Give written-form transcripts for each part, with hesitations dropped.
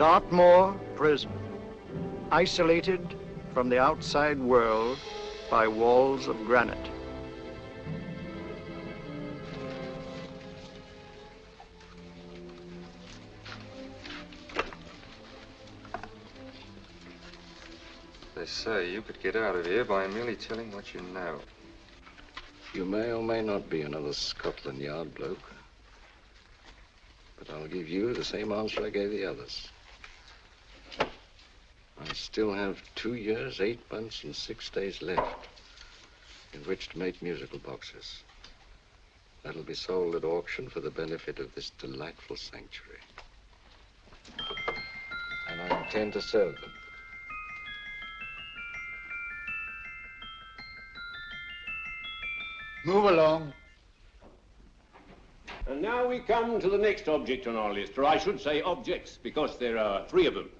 Dartmoor prison, isolated from the outside world by walls of granite. They say you could get out of here by merely telling what you know. You may or may not be another Scotland Yard bloke. But I'll give you the same answer I gave the others. I still have 2 years, 8 months, and 6 days left in which to make musical boxes. That'll be sold at auction for the benefit of this delightful sanctuary. And I intend to sell them. Move along. And now we come to the next object on our list, or I should say objects, because there are 3 of them.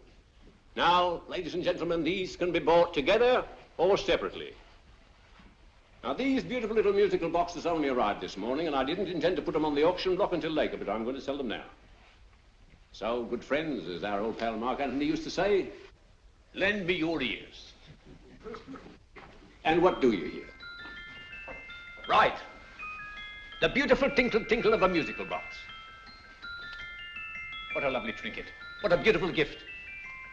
Now, ladies and gentlemen, these can be bought together or separately. Now, these beautiful little musical boxes only arrived this morning, and I didn't intend to put them on the auction block until later, but I'm going to sell them now. So, good friends, as our old pal Mark Antony used to say, lend me your ears. And what do you hear? Right. The beautiful tinkle tinkle of a musical box. What a lovely trinket. What a beautiful gift.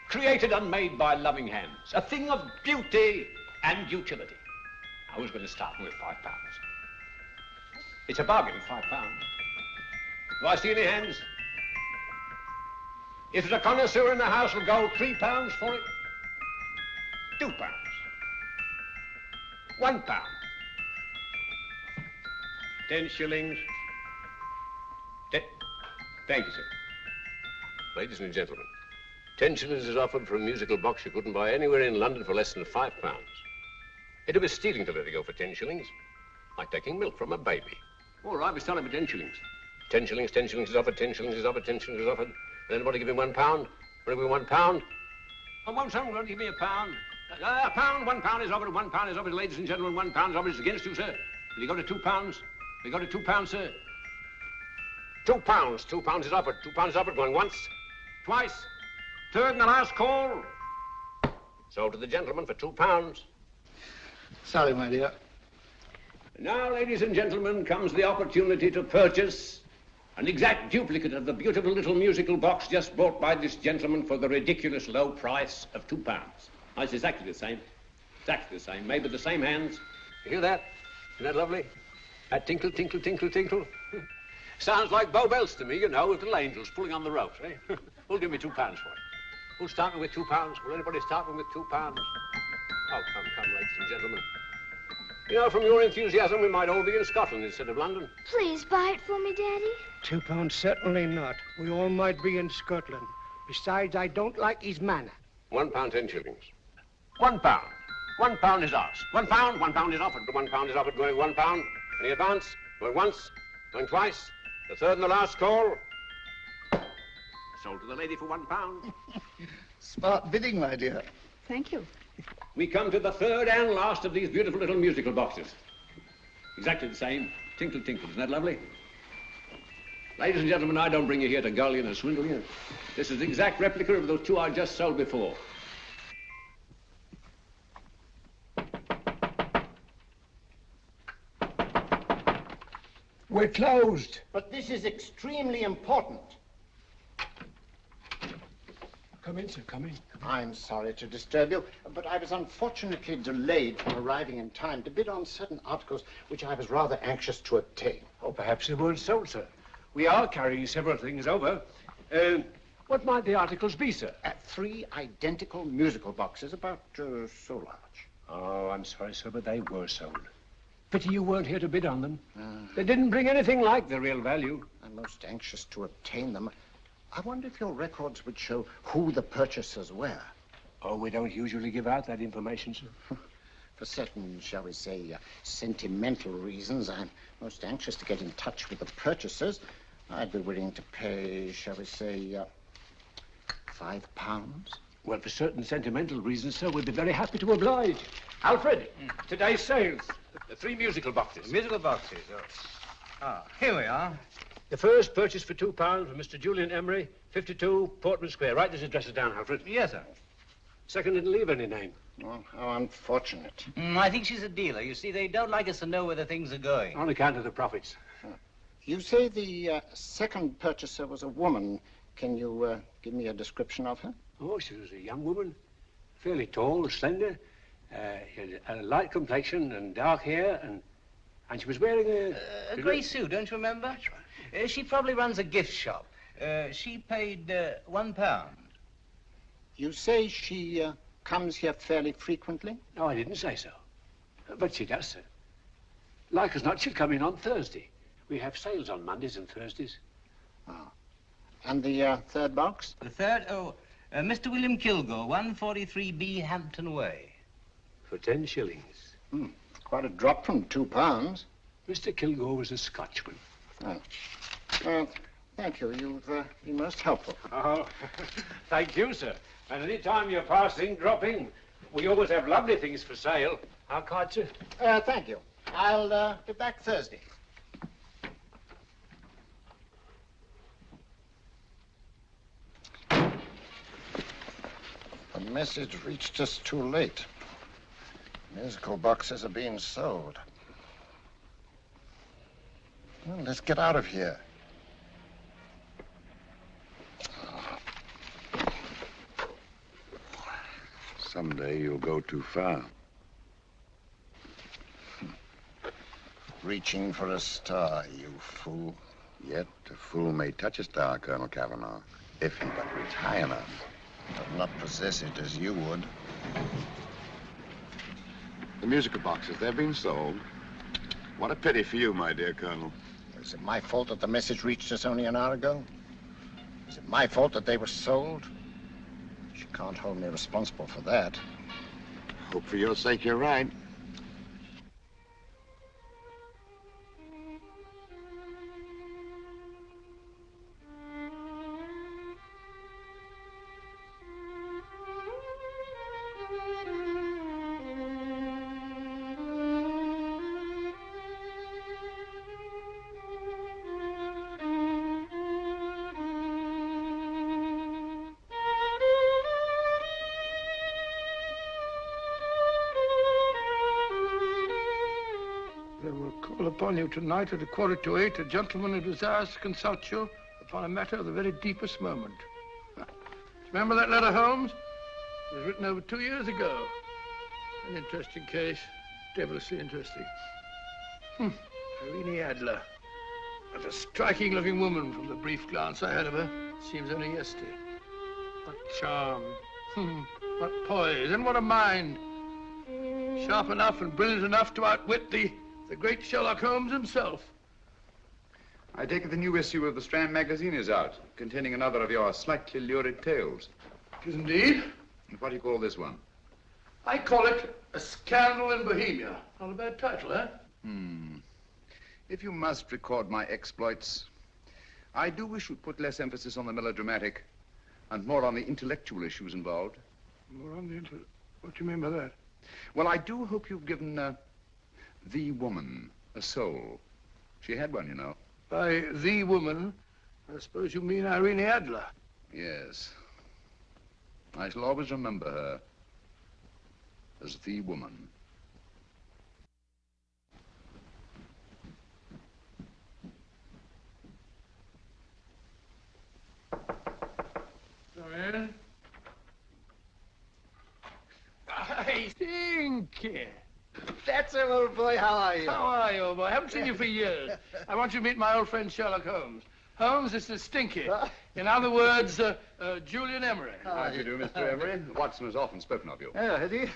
Created and made by loving hands. A thing of beauty and utility. Now, who's going to start with £5? It's a bargain, £5. Do I see any hands? If there's a connoisseur in the house, will go £3 for it. £2. £1. 10 shillings. Thank you, sir. Ladies and gentlemen, 10 shillings is offered for a musical box you couldn't buy anywhere in London for less than £5. It'd be stealing to let it go for 10 shillings. Like taking milk from a baby. All right, we're selling for 10 shillings. 10 shillings, 10 shillings is offered, 10 shillings is offered, 10 shillings is offered. And anybody give him £1? Want to give him £1? I won't someone give me a pound. A pound, £1 is offered, £1 is offered, ladies and gentlemen, £1 is offered. It's against you, sir. Will you go to £2? We go to £2, sir. £2. £2 is offered. £2 is offered. Going once, twice, third and the last call. Sold to the gentleman for £2. Sorry, my dear. Now, ladies and gentlemen, comes the opportunity to purchase an exact duplicate of the beautiful little musical box just bought by this gentleman for the ridiculous low price of £2. Now, it's exactly the same. Exactly the same. Made with the same hands. You hear that? Isn't that lovely? That tinkle, tinkle, tinkle, tinkle. Sounds like Bow Bells to me, you know, with little angels pulling on the ropes, eh? Who'll give me £2 for it? Who'll start me with £2? Will anybody start me with £2? Oh, come, ladies and gentlemen. You know, from your enthusiasm, we might all be in Scotland instead of London. Please buy it for me, Daddy. £2, certainly not. We all might be in Scotland. Besides, I don't like his manner. £1, 10 shillings. £1. £1 is ours. £1 is offered. £1 is offered, going £1. Any advance? Going once, going twice, the third and the last call. Sold to the lady for £1. Smart bidding, my dear. Thank you. We come to the third and last of these beautiful little musical boxes. Exactly the same. Tinkle, tinkle. Isn't that lovely? Ladies and gentlemen, I don't bring you here to gull you and swindle you. This is the exact replica of those 2 I just sold before. We're closed. But this is extremely important. Come in, sir, come in. I'm sorry to disturb you, but I was unfortunately delayed from arriving in time to bid on certain articles which I was rather anxious to obtain. Oh, perhaps they weren't sold, sir. We are carrying several things over. What might the articles be, sir? 3 identical musical boxes, about so large. Oh, I'm sorry, sir, but they were sold. Pity you weren't here to bid on them. They didn't bring anything like the real value. I'm most anxious to obtain them. I wonder if your records would show who the purchasers were. Oh, we don't usually give out that information, sir. For certain, shall we say, sentimental reasons, I'm most anxious to get in touch with the purchasers. I'd be willing to pay, shall we say, £5. Well, for certain sentimental reasons, sir, we'd be very happy to oblige. Alfred, today's sales. The 3 musical boxes. Musical boxes, oh. Ah, here we are. The first purchase for £2 from Mr. Julian Emery, 52 Portman Square. Write this address down, Alfred. Yes, sir. Second didn't leave any name. Well, how unfortunate. I think she's a dealer. You see, they don't like us to know where the things are going. On account of the profits. You say the second purchaser was a woman. Can you give me a description of her? Oh, she was a young woman, fairly tall, slender, she had a light complexion and dark hair, and she was wearing A grey suit, don't you remember? That's right. She probably runs a gift shop. She paid £1. You say she comes here fairly frequently? No, I didn't say so. But she does, sir. Like as not, she'll come in on Thursday. We have sales on Mondays and Thursdays. And the third box? The third, Mr. William Kilgore, 143B Hampton Way. For 10 shillings. Quite a drop from £2. Mr. Kilgore was a Scotchman. Well, thank you. You've been most helpful. Oh, thank you, sir. And any time you're passing, dropping, we always have lovely things for sale. How kind, sir? Thank you. I'll be back Thursday. The message reached us too late. Musical boxes are being sold. Well, let's get out of here. Someday you'll go too far. Reaching for a star, you fool. Yet a fool may touch a star, Colonel Cavanaugh, if he but reach high enough. But not possess it as you would. The musical boxes, they're being sold. What a pity for you, my dear Colonel. Is it my fault that the message reached us only an hour ago? Is it my fault that they were sold? You can't hold me responsible for that. Hope for your sake you're right. Upon you tonight at 7:45, a gentleman who desires to consult you upon a matter of the very deepest moment. Remember that letter, Holmes? It was written over 2 years ago. An interesting case, devilishly interesting. Irene Adler. What a striking-looking woman from the brief glance I had of her. Seems only yesterday. What charm. What poise, and what a mind. Sharp enough and brilliant enough to outwit the great Sherlock Holmes himself. I take it the new issue of the Strand magazine is out, containing another of your slightly lurid tales. It is indeed. And what do you call this one? I call it A Scandal in Bohemia. Not a bad title, eh? If you must record my exploits, I do wish you'd put less emphasis on the melodramatic and more on the intellectual issues involved. More on the What do you mean by that? Well, I do hope you've given the woman a soul. She had one, you know. By the woman, I suppose you mean Irene Adler. Yes. I shall always remember her as the woman. Come in. I think. That's him, old boy. How are you? How are you, old boy? I haven't seen you for years. I want you to meet my old friend Sherlock Holmes. Holmes, this is Stinky. In other words, Julian Emery. How do you do, Mr. Emery? Watson has often spoken of you. Oh, has he?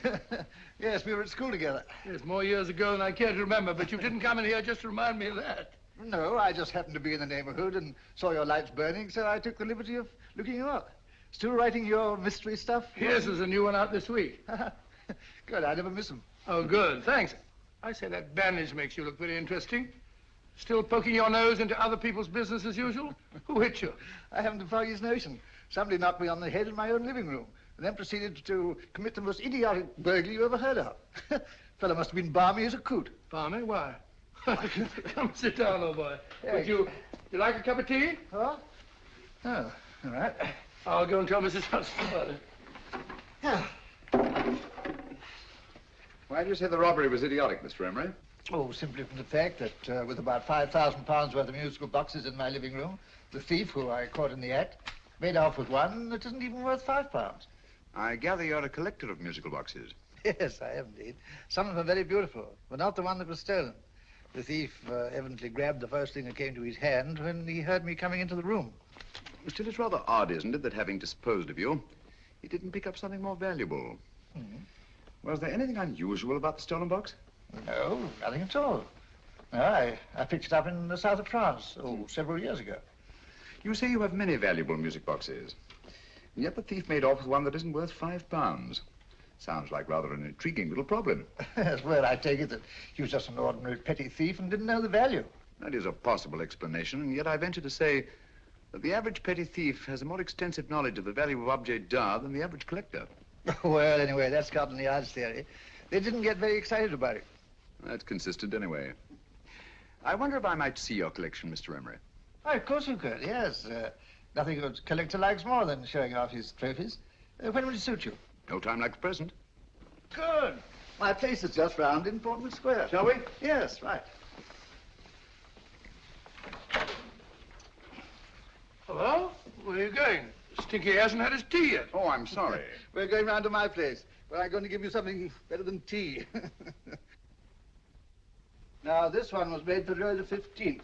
Yes, we were at school together. Yes, more years ago than I care to remember, but you didn't come in here just to remind me of that. No, I just happened to be in the neighborhood and saw your lights burning, so I took the liberty of looking you up. Still writing your mystery stuff? Yes, there's a new one out this week. Good, I never miss them. Oh, good, thanks. I say that bandage makes you look very interesting. Still poking your nose into other people's business as usual? Who hit you? I haven't the foggiest notion. Somebody knocked me on the head in my own living room and then proceeded to commit the most idiotic burglary you ever heard of. Fellow must have been balmy as a coot. Balmy? Why? Come sit down, old boy. Would you like a cup of tea? Huh? Oh, all right. I'll go and tell Mrs. Hudson about it. Yeah. Why do you say the robbery was idiotic, Mr. Emery? Oh, simply from the fact that with about £5,000 worth of musical boxes in my living room, the thief, who I caught in the act, made off with one that isn't even worth £5. I gather you're a collector of musical boxes. Yes, I am indeed. Some of them are very beautiful, but not the one that was stolen. The thief evidently grabbed the first thing that came to his hand when he heard me coming into the room. Still, it's rather odd, isn't it, that having disposed of you, he didn't pick up something more valuable. Mm-hmm. Was there anything unusual about the stolen box? No, nothing at all. No, I picked it up in the south of France, several years ago. You say you have many valuable music boxes, and yet the thief made off with one that isn't worth £5. Sounds like rather an intriguing little problem. Yes, well, I take it that he was just an ordinary petty thief and didn't know the value. That is a possible explanation, and yet I venture to say that the average petty thief has a more extensive knowledge of the value of objets d'art than the average collector. Well, anyway, that's Scotland Yard's theory. They didn't get very excited about it. That's consistent anyway. I wonder if I might see your collection, Mr. Emery. Oh, of course you could, yes. Nothing a collector likes more than showing off his trophies. When would it suit you? No time like the present. Good. My place is just round in Portman Square. Shall we? Yes, right. Hello? Where are you going? Stinky hasn't had his tea yet. Oh, I'm sorry. We're going round to my place, where I'm going to give you something better than tea. Now, this one was made for Louis XV,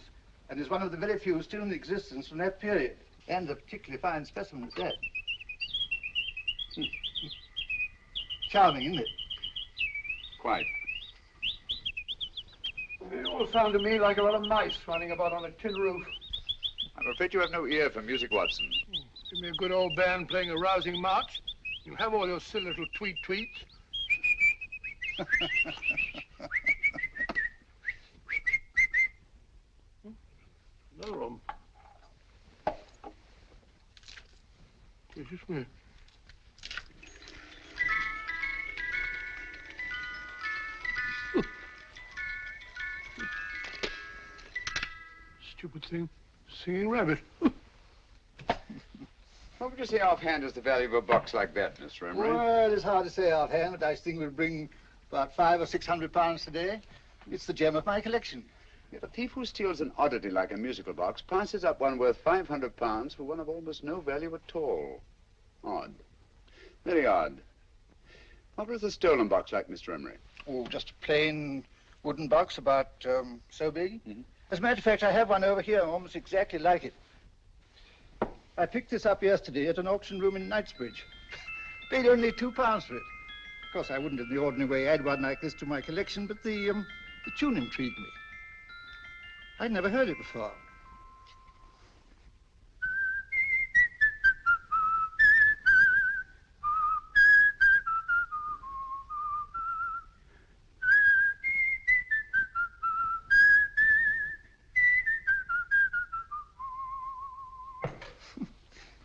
and is one of the very few still in existence from that period. And a particularly fine specimen at that. Charming, isn't it? Quite. They all sound to me like a lot of mice running about on a tin roof. I'm afraid you have no ear for music, Watson. Give me a good old band playing a rousing march. You have all your silly little tweets. Another one. Just me. Stupid thing. Singing rabbit. What would you say offhand is the value of a box like that, Mr. Emery? Well, it's hard to say offhand, but I think it would bring about £500 or £600 today. It's the gem of my collection. Yet a thief who steals an oddity like a musical box passes up one worth £500 for one of almost no value at all. Odd. Very odd. What was the stolen box like, Mr. Emery? Oh, just a plain wooden box about so big. Mm-hmm. As a matter of fact, I have one over here almost exactly like it. I picked this up yesterday at an auction room in Knightsbridge. Paid only £2 for it. Of course, I wouldn't in the ordinary way add one like this to my collection, but the tune intrigued me. I'd never heard it before.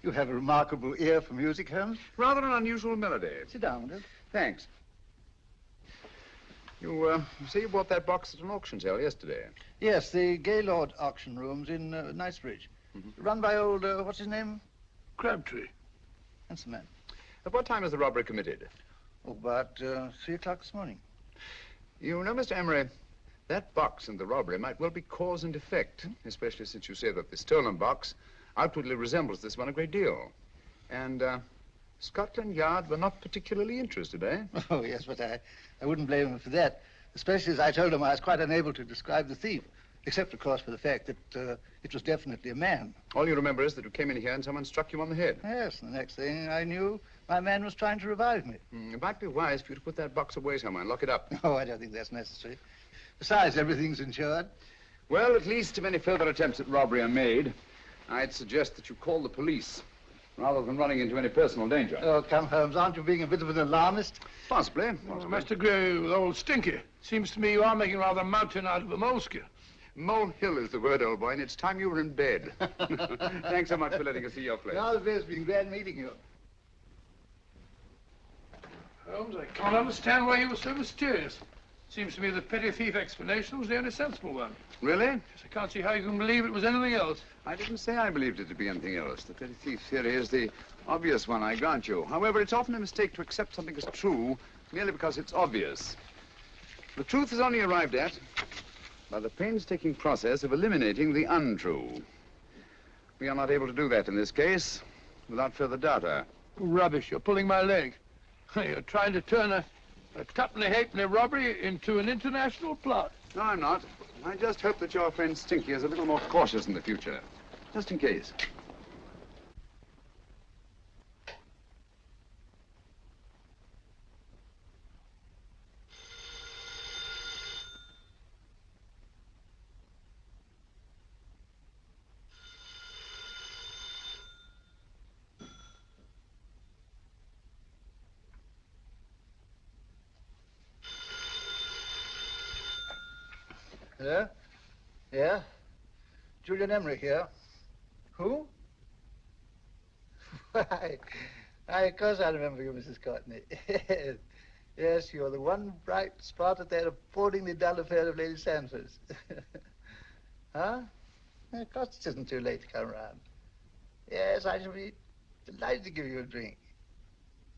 You have a remarkable ear for music, Holmes. Rather an unusual melody. Sit down, Will. Thanks. You say you bought that box at an auction sale yesterday? Yes, the Gaylord auction rooms in Knightsbridge. Mm-hmm. Run by old, what's his name? Crabtree. Handsome man. At what time was the robbery committed? Oh, about 3 o'clock this morning. You know, Mr. Emery, that box and the robbery might well be cause and effect, especially since you say that the stolen box outwardly resembles this one a great deal. And Scotland Yard were not particularly interested, eh? Oh, yes, but I wouldn't blame them for that, especially as I told them I was quite unable to describe the thief, except, of course, for the fact that it was definitely a man. All you remember is that you came in here and someone struck you on the head. Yes, and the next thing I knew, my man was trying to revive me. It might be wise for you to put that box away somewhere and lock it up. Oh, I don't think that's necessary. Besides, everything's insured. Well, at least if any further attempts at robbery are made, I'd suggest that you call the police, rather than running into any personal danger. Oh, come, Holmes, aren't you being a bit of an alarmist? Possibly. Well, I must agree with old Stinky. Seems to me you are making rather a mountain out of a molehill. Molehill is the word, old boy, and it's time you were in bed. Thanks so much for letting us see your place. All the best. It's been glad meeting you. Holmes, I can't understand why you were so mysterious. Seems to me the petty thief explanation was the only sensible one. Really? Yes, I can't see how you can believe it was anything else. I didn't say I believed it to be anything else. The petty thief theory is the obvious one, I grant you. However, it's often a mistake to accept something as true merely because it's obvious. The truth is only arrived at by the painstaking process of eliminating the untrue. We are not able to do that in this case without further data. Rubbish, you're pulling my leg. You're trying to turn a tuppenny halfpenny robbery into an international plot. No, I'm not. I just hope that your friend Stinky is a little more cautious in the future. Just in case. Hello? Yeah? Julian Emery here. Who? Why, of course I remember you, Mrs. Courtney. Yes, you're the one bright spot at that appallingly dull affair of Lady Sanford's. Huh? Of course it isn't too late to come round. Yes, I shall be delighted to give you a drink.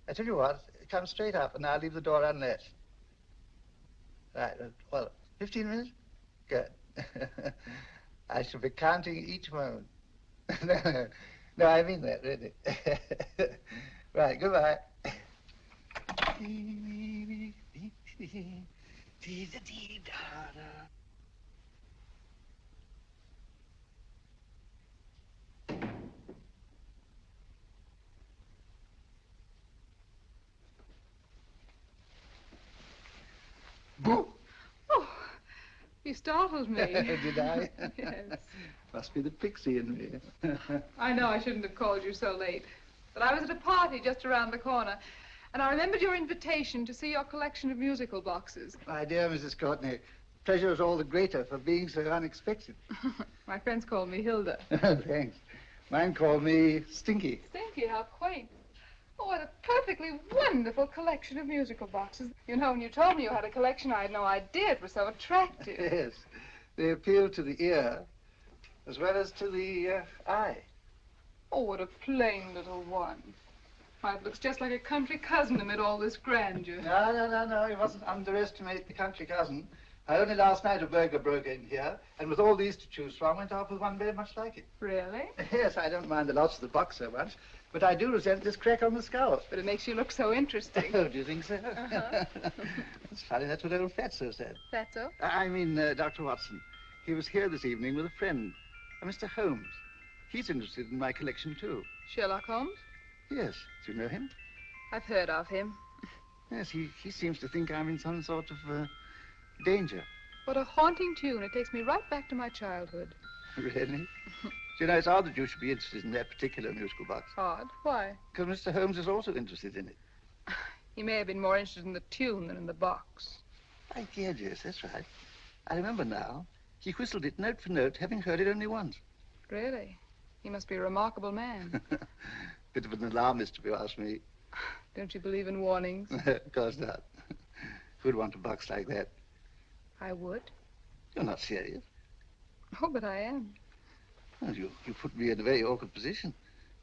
I tell you what, come straight up and I'll leave the door unlatched. Right, well, 15 minutes? Good. I shall be counting each moment. No, I mean that, really. Right, goodbye. Boo! Oh, you startled me. Did I? Yes. Must be the pixie in me. I know I shouldn't have called you so late, but I was at a party just around the corner, and I remembered your invitation to see your collection of musical boxes. My dear Mrs. Courtney, pleasure is all the greater for being so unexpected. My friends call me Hilda. Thanks. Mine called me Stinky. Stinky, how quaint. Oh, what a perfectly wonderful collection of musical boxes. You know, when you told me you had a collection, I had no idea it was so attractive. Yes. They appeal to the ear as well as to the eye. Oh, what a plain little one. Why, it looks just like a country cousin amid all this grandeur. No. You mustn't underestimate the country cousin. Only last night a burglar broke in here, and with all these to choose from, went off with one very much like it. Really? Yes, I don't mind the loss of the box so much, but I do resent this crack on the skull. But it makes you look so interesting. Oh, do you think so? Uh-huh. It's funny, that's what old Fatso said. Fatso? I mean, Dr. Watson. He was here this evening with a friend, a Mr. Holmes. He's interested in my collection, too. Sherlock Holmes? Yes. Do you know him? I've heard of him. Yes, he seems to think I'm in some sort of danger. What a haunting tune. It takes me right back to my childhood. Really? You know, it's odd that you should be interested in that particular musical box. Odd? Why? Because Mr. Holmes is also interested in it. He may have been more interested in the tune than in the box. My dear, yes, that's right. I remember now. He whistled it note for note, having heard it only once. Really? He must be a remarkable man. Bit of an alarmist, if you ask me. Don't you believe in warnings? Of course not. Who'd want a box like that? I would. You're not serious. Oh, but I am. Well, you put me in a very awkward position.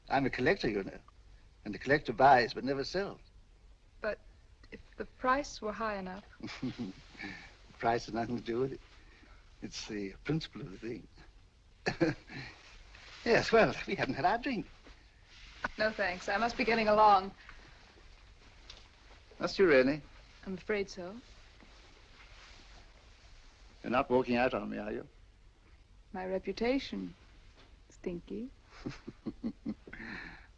I'm a collector, you know. And the collector buys but never sells. But if the price were high enough... The price has nothing to do with it. It's the principle of the thing. Yes, well, we haven't had our drink. No, thanks. I must be getting along. Must you really? I'm afraid so. You're not walking out on me, are you? My reputation, Stinky.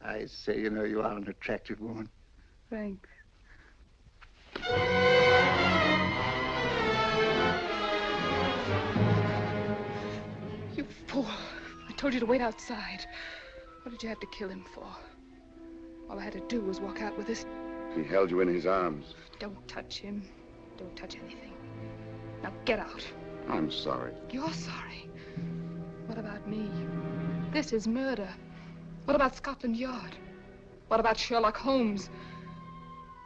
I say, you know, you are an attractive woman. Thanks. You fool. I told you to wait outside. What did you have to kill him for? All I had to do was walk out with this. He held you in his arms. Don't touch him. Don't touch anything. Now get out. I'm sorry. You're sorry. What about me? This is murder. What about Scotland Yard? What about Sherlock Holmes?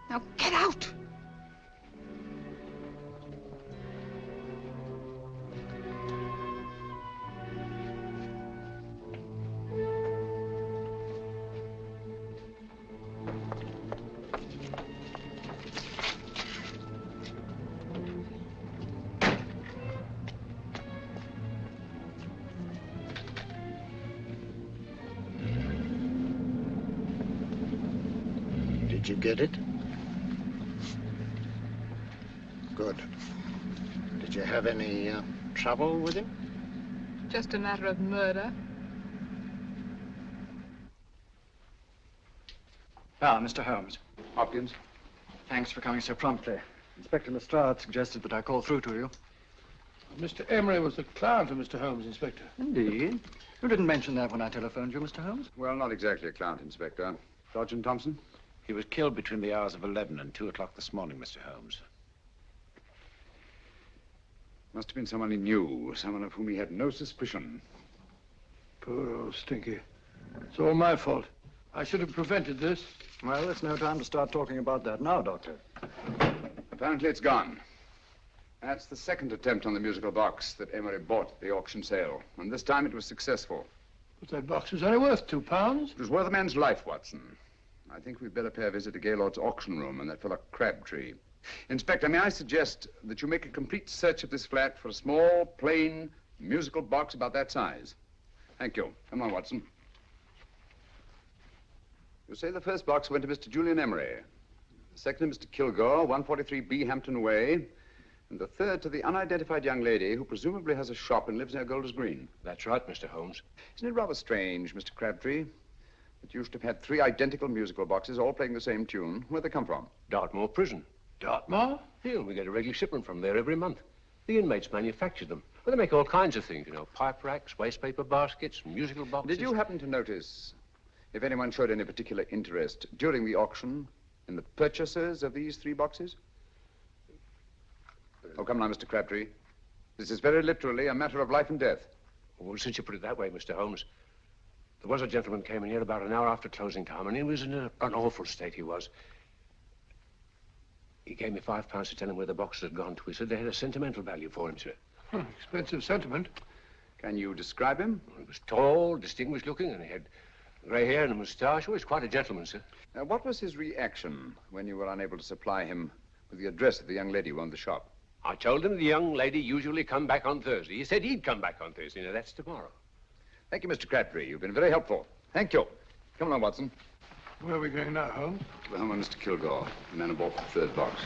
Now get out! Did you get it? Good. Did you have any trouble with him? Just a matter of murder. Ah, Mr. Holmes. Hopkins. Thanks for coming so promptly. Inspector Lestrade suggested that I call through to you. Mr. Emery was the client of Mr. Holmes, Inspector. Indeed. You didn't mention that when I telephoned you, Mr. Holmes. Well, not exactly a client, Inspector. Sergeant Thompson? He was killed between the hours of 11 and 2 o'clock this morning, Mr. Holmes. Must have been someone he knew, someone of whom he had no suspicion. Poor old Stinky. It's all my fault. I should have prevented this. Well, it's no time to start talking about that now, Doctor. Apparently it's gone. That's the second attempt on the musical box that Emery bought at the auction sale. And this time it was successful. But that box was only worth £2. It was worth a man's life, Watson. I think we'd better pay a visit to Gaylord's auction room and that fellow Crabtree. Inspector, may I suggest that you make a complete search of this flat for a small, plain, musical box about that size? Thank you. Come on, Watson. You say the first box went to Mr. Julian Emery. The second to Mr. Kilgore, 143B Hampton Way. And the third to the unidentified young lady who presumably has a shop and lives near Golders Green. That's right, Mr. Holmes. Isn't it rather strange, Mr. Crabtree, that you should have had 3 identical musical boxes all playing the same tune? Where'd they come from? Dartmoor Prison. Dartmoor? Yeah, we get a regular shipment from there every month. The inmates manufacture them. Well, they make all kinds of things, you know, pipe racks, waste paper baskets, musical boxes. Did you happen to notice if anyone showed any particular interest during the auction in the purchasers of these 3 boxes? Oh, come now, Mr. Crabtree. This is very literally a matter of life and death. Well, since you put it that way, Mr. Holmes, there was a gentleman came in here about an hour after closing time, and he was in an awful state, he was. He gave me £5 to tell him where the boxes had gone to. He said they had a sentimental value for him, sir. Expensive sentiment. Can you describe him? He was tall, distinguished looking, and he had grey hair and a moustache. Oh, he was quite a gentleman, sir. What was his reaction when you were unable to supply him with the address of the young lady who owned the shop? I told him the young lady usually come back on Thursday. He said he'd come back on Thursday. Now, that's tomorrow. Thank you, Mr. Crabtree. You've been very helpful. Thank you. Come along, Watson. Where are we going now, Holmes? To the home of Mr. Kilgore, the man who bought the 3rd box.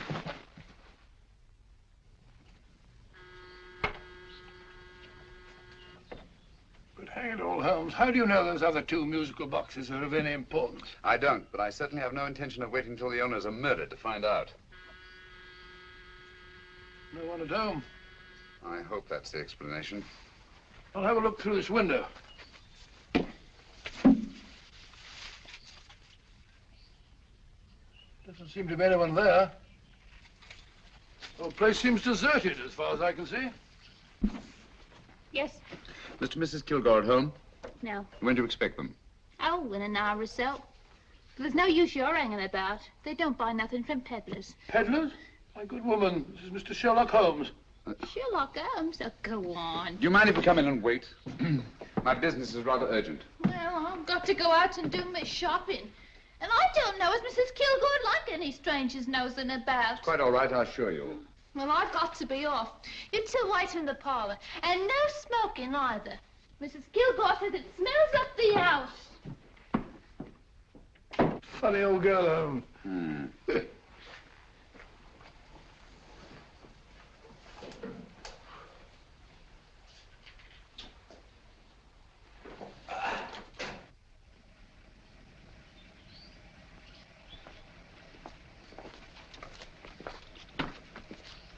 But hang it all, Holmes, how do you know those other 2 musical boxes are of any importance? I don't, but I certainly have no intention of waiting until the owners are murdered to find out. No one at home. I hope that's the explanation. I'll have a look through this window. Doesn't seem to be anyone there. The whole place seems deserted as far as I can see. Yes. Mr. and Mrs. Kilgore at home? No. When do you expect them? Oh, in an hour or so. There's no use your hanging about. They don't buy nothing from peddlers. Peddlers? My good woman, this is Mr. Sherlock Holmes. Sherlock Holmes? Oh, go on. Do you mind if we come in and wait? My business is rather urgent. Well, I've got to go out and do my shopping. And I don't know as Mrs. Kilgore like any strangers nosing about. Quite all right, I assure you. Well, I've got to be off. You 2 wait in the parlor. And no smoking either. Mrs. Kilgore says it smells up the house. Funny old girl, Holmes.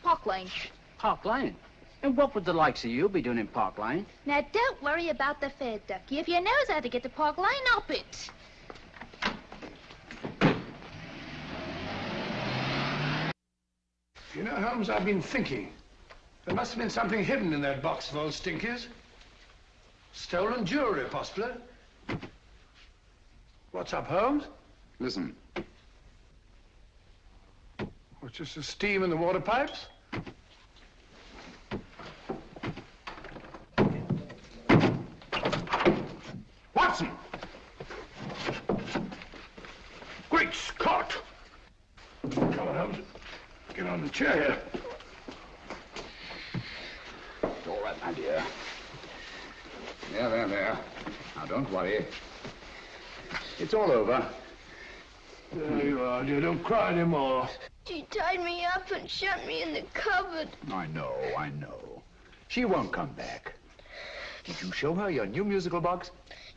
Park Lane. Park Lane? And what would the likes of you be doing in Park Lane? Now, don't worry about the fare, Ducky. If you knows how to get to Park Lane, up it. You know, Holmes, I've been thinking. There must have been something hidden in that box of old Stinky's. Stolen jewelry, possibly. What's up, Holmes? Listen. What's just the steam in the water pipes? Watson! Great Scott! Come on, Holmes. Get on the chair here. It's all right, my dear. There. Now, don't worry. It's all over. There you are, dear. Don't cry anymore. She tied me up and shut me in the cupboard. I know. She won't come back. Did you show her your new musical box?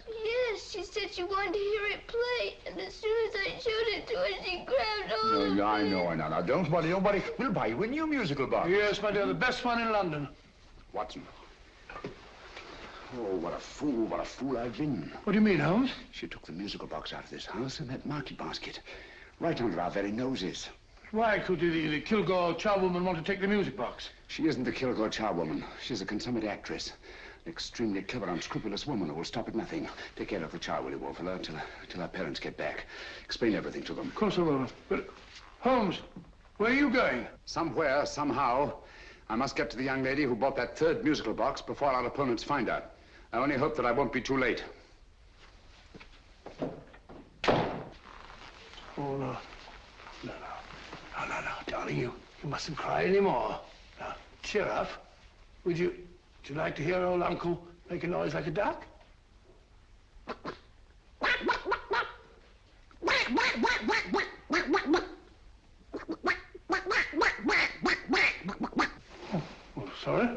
Yes, she said she wanted to hear it play, and as soon as I showed it to her, she grabbed hold of No, it. I know. Now, don't worry. We'll buy you a new musical box. Yes, my dear, the best one in London. Watson. Oh, what a fool I've been. What do you mean, Holmes? She took the musical box out of this house in that market basket, right under our very noses. Why could the Kilgore charwoman want to take the music box? She isn't the Kilgore charwoman. She's a consummate actress. An extremely clever, unscrupulous woman who will stop at nothing. Take care of the child, will you, Wolfella, till our parents get back. Explain everything to them. Of course I will. But, Holmes, where are you going? Somewhere, somehow, I must get to the young lady who bought that third musical box before our opponents find her. I only hope that I won't be too late. Oh, no. No, darling, you mustn't cry anymore. Now, cheer up. Would you like to hear old Uncle make a noise like a duck? Oh, sorry.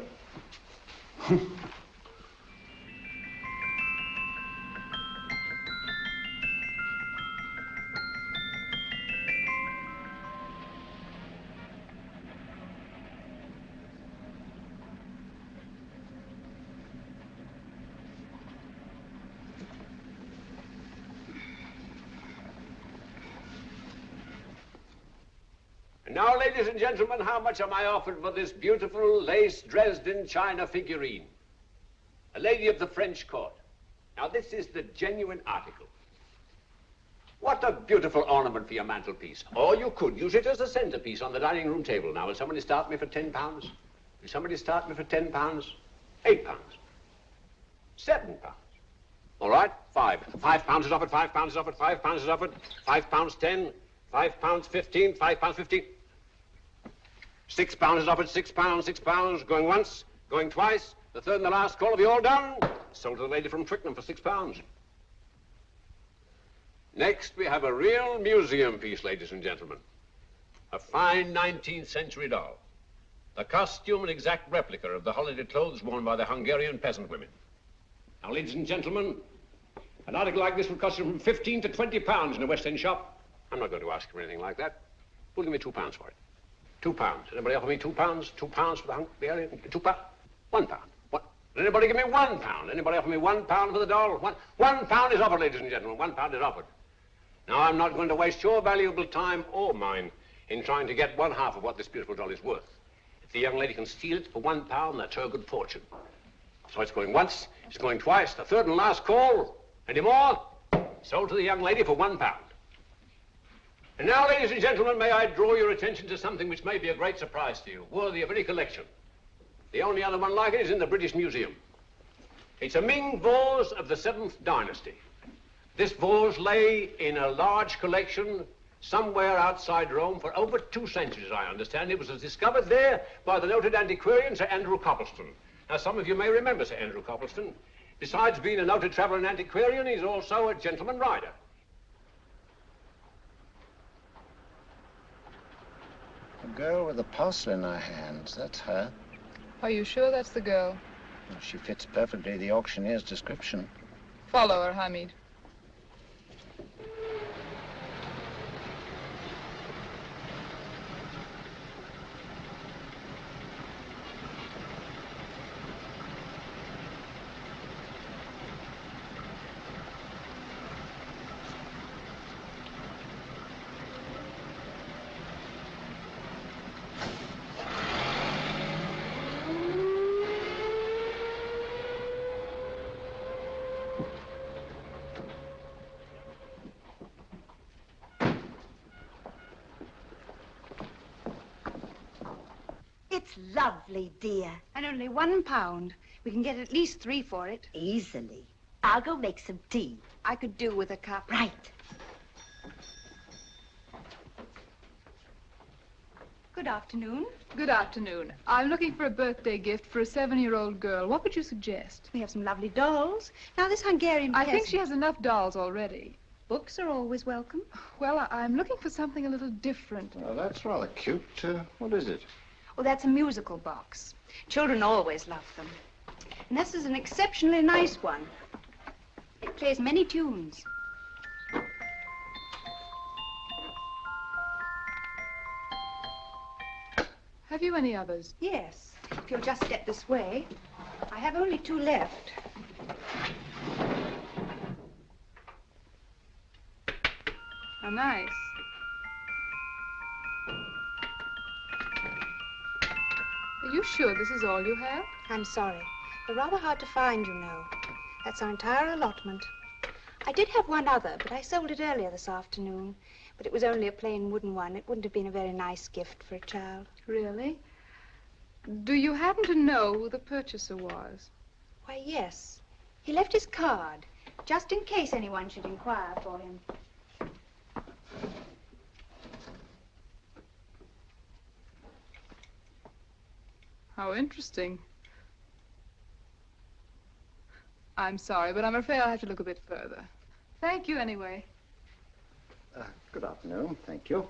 Now, ladies and gentlemen, how much am I offered for this beautiful lace Dresden china figurine? A lady of the French court. Now, this is the genuine article. What a beautiful ornament for your mantelpiece. Or you could use it as a centerpiece on the dining room table. Now, will somebody start me for £10? Will somebody start me for £10? £8? £7? All right, £5 is offered, £5 is offered, £5 is offered, £5.10, £5.15, £5.15. £6 is offered, £6, going once, going twice, the third and the last call. Have you all done? Sold to the lady from Twickenham for £6. Next, we have a real museum piece, ladies and gentlemen. A fine 19th century doll. The costume an exact replica of the holiday clothes worn by the Hungarian peasant women. Now, ladies and gentlemen, an article like this would cost you from £15 to £20 in a West End shop. I'm not going to ask for anything like that. Who'll give me £2 for it? £2. Anybody offer me £2? £2 for the Hungarian? £2? £1. What? Anybody give me £1? Anybody offer me £1 for the doll? £1 is offered, ladies and gentlemen. £1 is offered. Now, I'm not going to waste your valuable time or mine in trying to get one half of what this beautiful doll is worth. If the young lady can steal it for £1, that's her good fortune. So it's going once, it's going twice, the third and last call. Any more? Sold to the young lady for £1. And now, ladies and gentlemen, may I draw your attention to something which may be a great surprise to you, worthy of any collection. The only other one like it is in the British Museum. It's a Ming vase of the 7th dynasty. This vase lay in a large collection somewhere outside Rome for over 2 centuries, I understand. It was discovered there by the noted antiquarian Sir Andrew Coppleston. Now, some of you may remember Sir Andrew Coppleston. Besides being a noted traveller and antiquarian, he's also a gentleman rider. The girl with the parcel in her hands, that's her. Are you sure that's the girl? Well, she fits perfectly the auctioneer's description. Follow her, Hamid. It's lovely, dear. And only £1. We can get at least 3 for it. Easily. I'll go make some tea. I could do with a cup. Right. Good afternoon. Good afternoon. I'm looking for a birthday gift for a 7-year-old girl. What would you suggest? We have some lovely dolls. Now, this Hungarian I think peasant- she has enough dolls already. Books are always welcome. Well, I'm looking for something a little different. Well, that's rather cute. What is it? Well, that's a musical box. Children always love them. And this is an exceptionally nice one. It plays many tunes. Have you any others? Yes. If you'll just step this way. I have only 2 left. How nice. Are you sure this is all you have? I'm sorry. They're rather hard to find, you know. That's our entire allotment. I did have one other, but I sold it earlier this afternoon. But it was only a plain wooden one. It wouldn't have been a very nice gift for a child. Really? Do you happen to know who the purchaser was? Why, yes. He left his card, just in case anyone should inquire for him. How interesting. I'm sorry, but I'm afraid I'll have to look a bit further. Thank you anyway. Good afternoon. Thank you.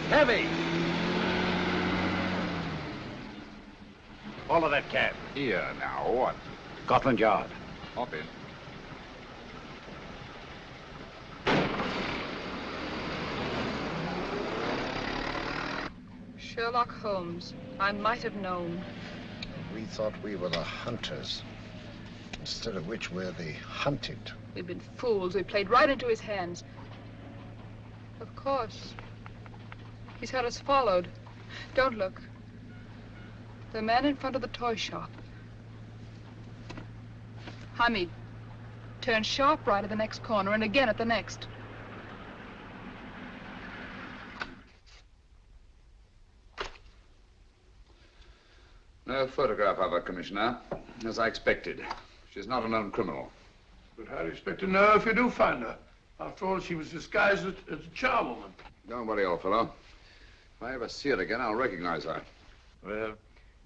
Heavy! Follow that cab. Here now, what? Scotland Yard. Hop in. Sherlock Holmes. I might have known. We thought we were the hunters, instead of which we're the hunted. We've been fools. We played right into his hands. Of course. He's had us followed. Don't look. The man in front of the toy shop. Hamid, turn sharp right at the next corner and again at the next. No photograph of her, Commissioner, as I expected. She's not a known criminal. But how do you expect to know if you do find her? After all, she was disguised as a charwoman. Don't worry, old fellow. If I ever see her again, I'll recognize her. Well,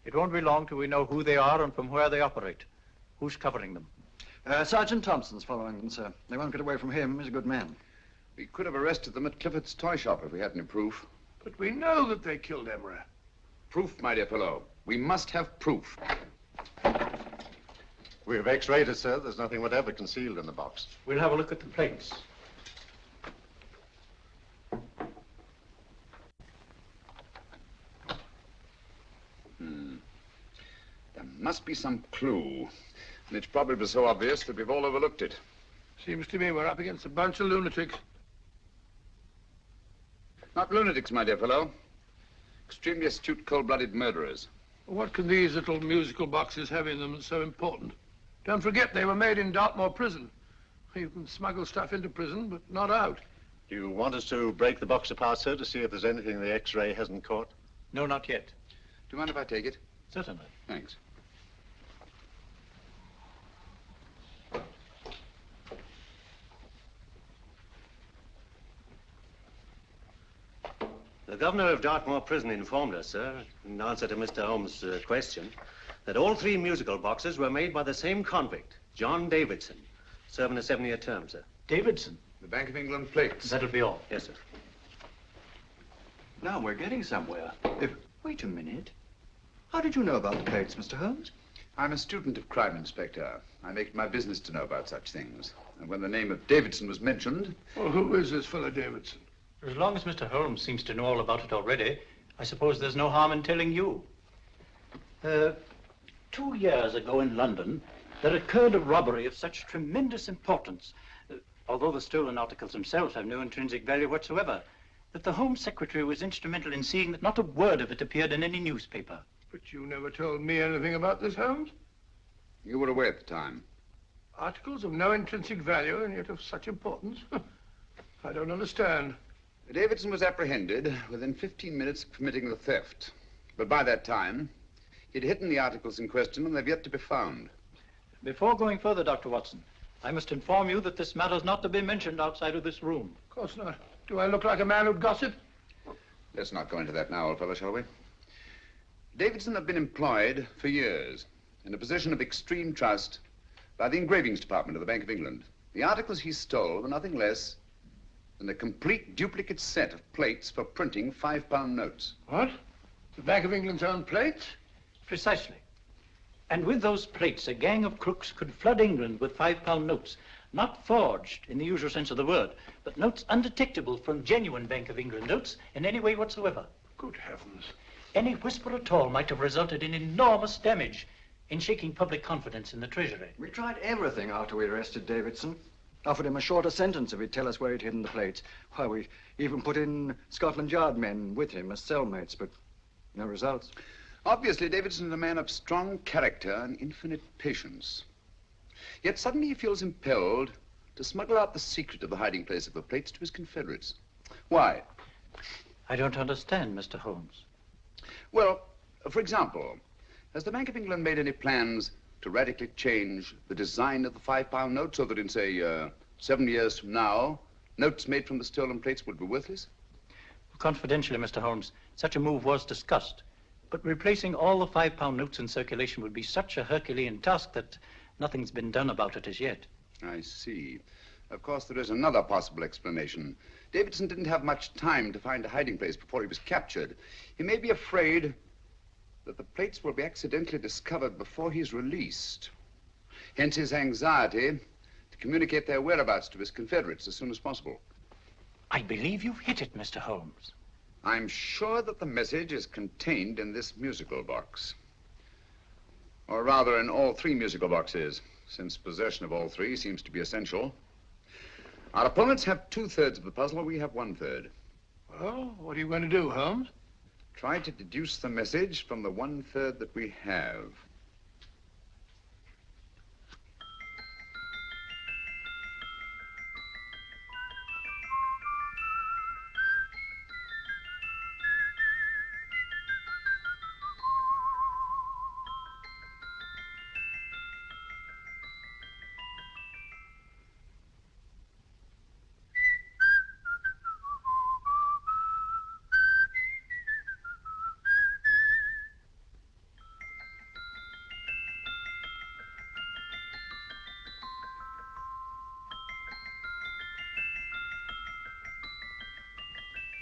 it won't be long till we know who they are and from where they operate. Who's covering them? Sergeant Thompson's following them, sir. They won't get away from him. He's a good man. We could have arrested them at Clifford's toy shop if we had any proof. But we know that they killed Emery. Proof, my dear fellow. We must have proof. We have x-rayed it, sir. There's nothing whatever concealed in the box. We'll have a look at the plates. There must be some clue. And it's probably so obvious that we've all overlooked it. Seems to me we're up against a bunch of lunatics. Not lunatics, my dear fellow. Extremely astute, cold-blooded murderers. What can these little musical boxes have in them that's so important? Don't forget they were made in Dartmoor prison. You can smuggle stuff into prison, but not out. Do you want us to break the box apart, sir, to see if there's anything the x-ray hasn't caught? No, not yet. Do you mind if I take it? Certainly. Thanks. The governor of Dartmoor Prison informed us, sir, in answer to Mr. Holmes' question, that all 3 musical boxes were made by the same convict, John Davidson, serving a 7-year term, sir. Davidson? The Bank of England plates. That'll be all. Yes, sir. Now we're getting somewhere. Wait a minute. How did you know about the plates, Mr. Holmes? I'm a student of crime, Inspector. I make it my business to know about such things. And when the name of Davidson was mentioned... Well, who is this fellow Davidson? As long as Mr. Holmes seems to know all about it already, I suppose there's no harm in telling you. 2 years ago in London, there occurred a robbery of such tremendous importance, although the stolen articles themselves have no intrinsic value whatsoever, that the Home Secretary was instrumental in seeing that not a word of it appeared in any newspaper. But you never told me anything about this, Holmes. You were away at the time. Articles of no intrinsic value and yet of such importance? I don't understand. Davidson was apprehended within 15 minutes of committing the theft. But by that time, he'd hidden the articles in question and they've yet to be found. Before going further, Dr. Watson, I must inform you that this matter's not to be mentioned outside of this room. Of course not. Do I look like a man who'd gossip? Let's not go into that now, old fellow, shall we? Davidson had been employed for years in a position of extreme trust by the engravings department of the Bank of England. The articles he stole were nothing less than a complete duplicate set of plates for printing £5 notes. What? The Bank of England's own plates? Precisely. And with those plates, a gang of crooks could flood England with £5 notes, not forged in the usual sense of the word, but notes undetectable from genuine Bank of England notes in any way whatsoever. Good heavens. Any whisper at all might have resulted in enormous damage in shaking public confidence in the Treasury. We tried everything after we arrested Davidson. Offered him a shorter sentence if he'd tell us where he'd hidden the plates. Why, we even put in Scotland Yard men with him as cellmates, but no results. Obviously, Davidson is a man of strong character and infinite patience. Yet suddenly he feels impelled to smuggle out the secret of the hiding place of the plates to his confederates. Why? I don't understand, Mr. Holmes. Well, for example, has the Bank of England made any plans to radically change the design of the £5 note so that in, say, 7 years from now, notes made from the stolen plates would be worthless? Confidentially, Mr. Holmes, such a move was discussed. But replacing all the £5 notes in circulation would be such a Herculean task that nothing's been done about it as yet. I see. Of course, there is another possible explanation. Davidson didn't have much time to find a hiding place before he was captured. He may be afraid that the plates will be accidentally discovered before he's released. Hence his anxiety to communicate their whereabouts to his confederates as soon as possible. I believe you've hit it, Mr. Holmes. I'm sure that the message is contained in this musical box. Or rather, in all 3 musical boxes, since possession of all 3 seems to be essential. Our opponents have 2/3 of the puzzle, we have 1/3. Well, what are you going to do, Holmes? Try to deduce the message from the 1/3 that we have.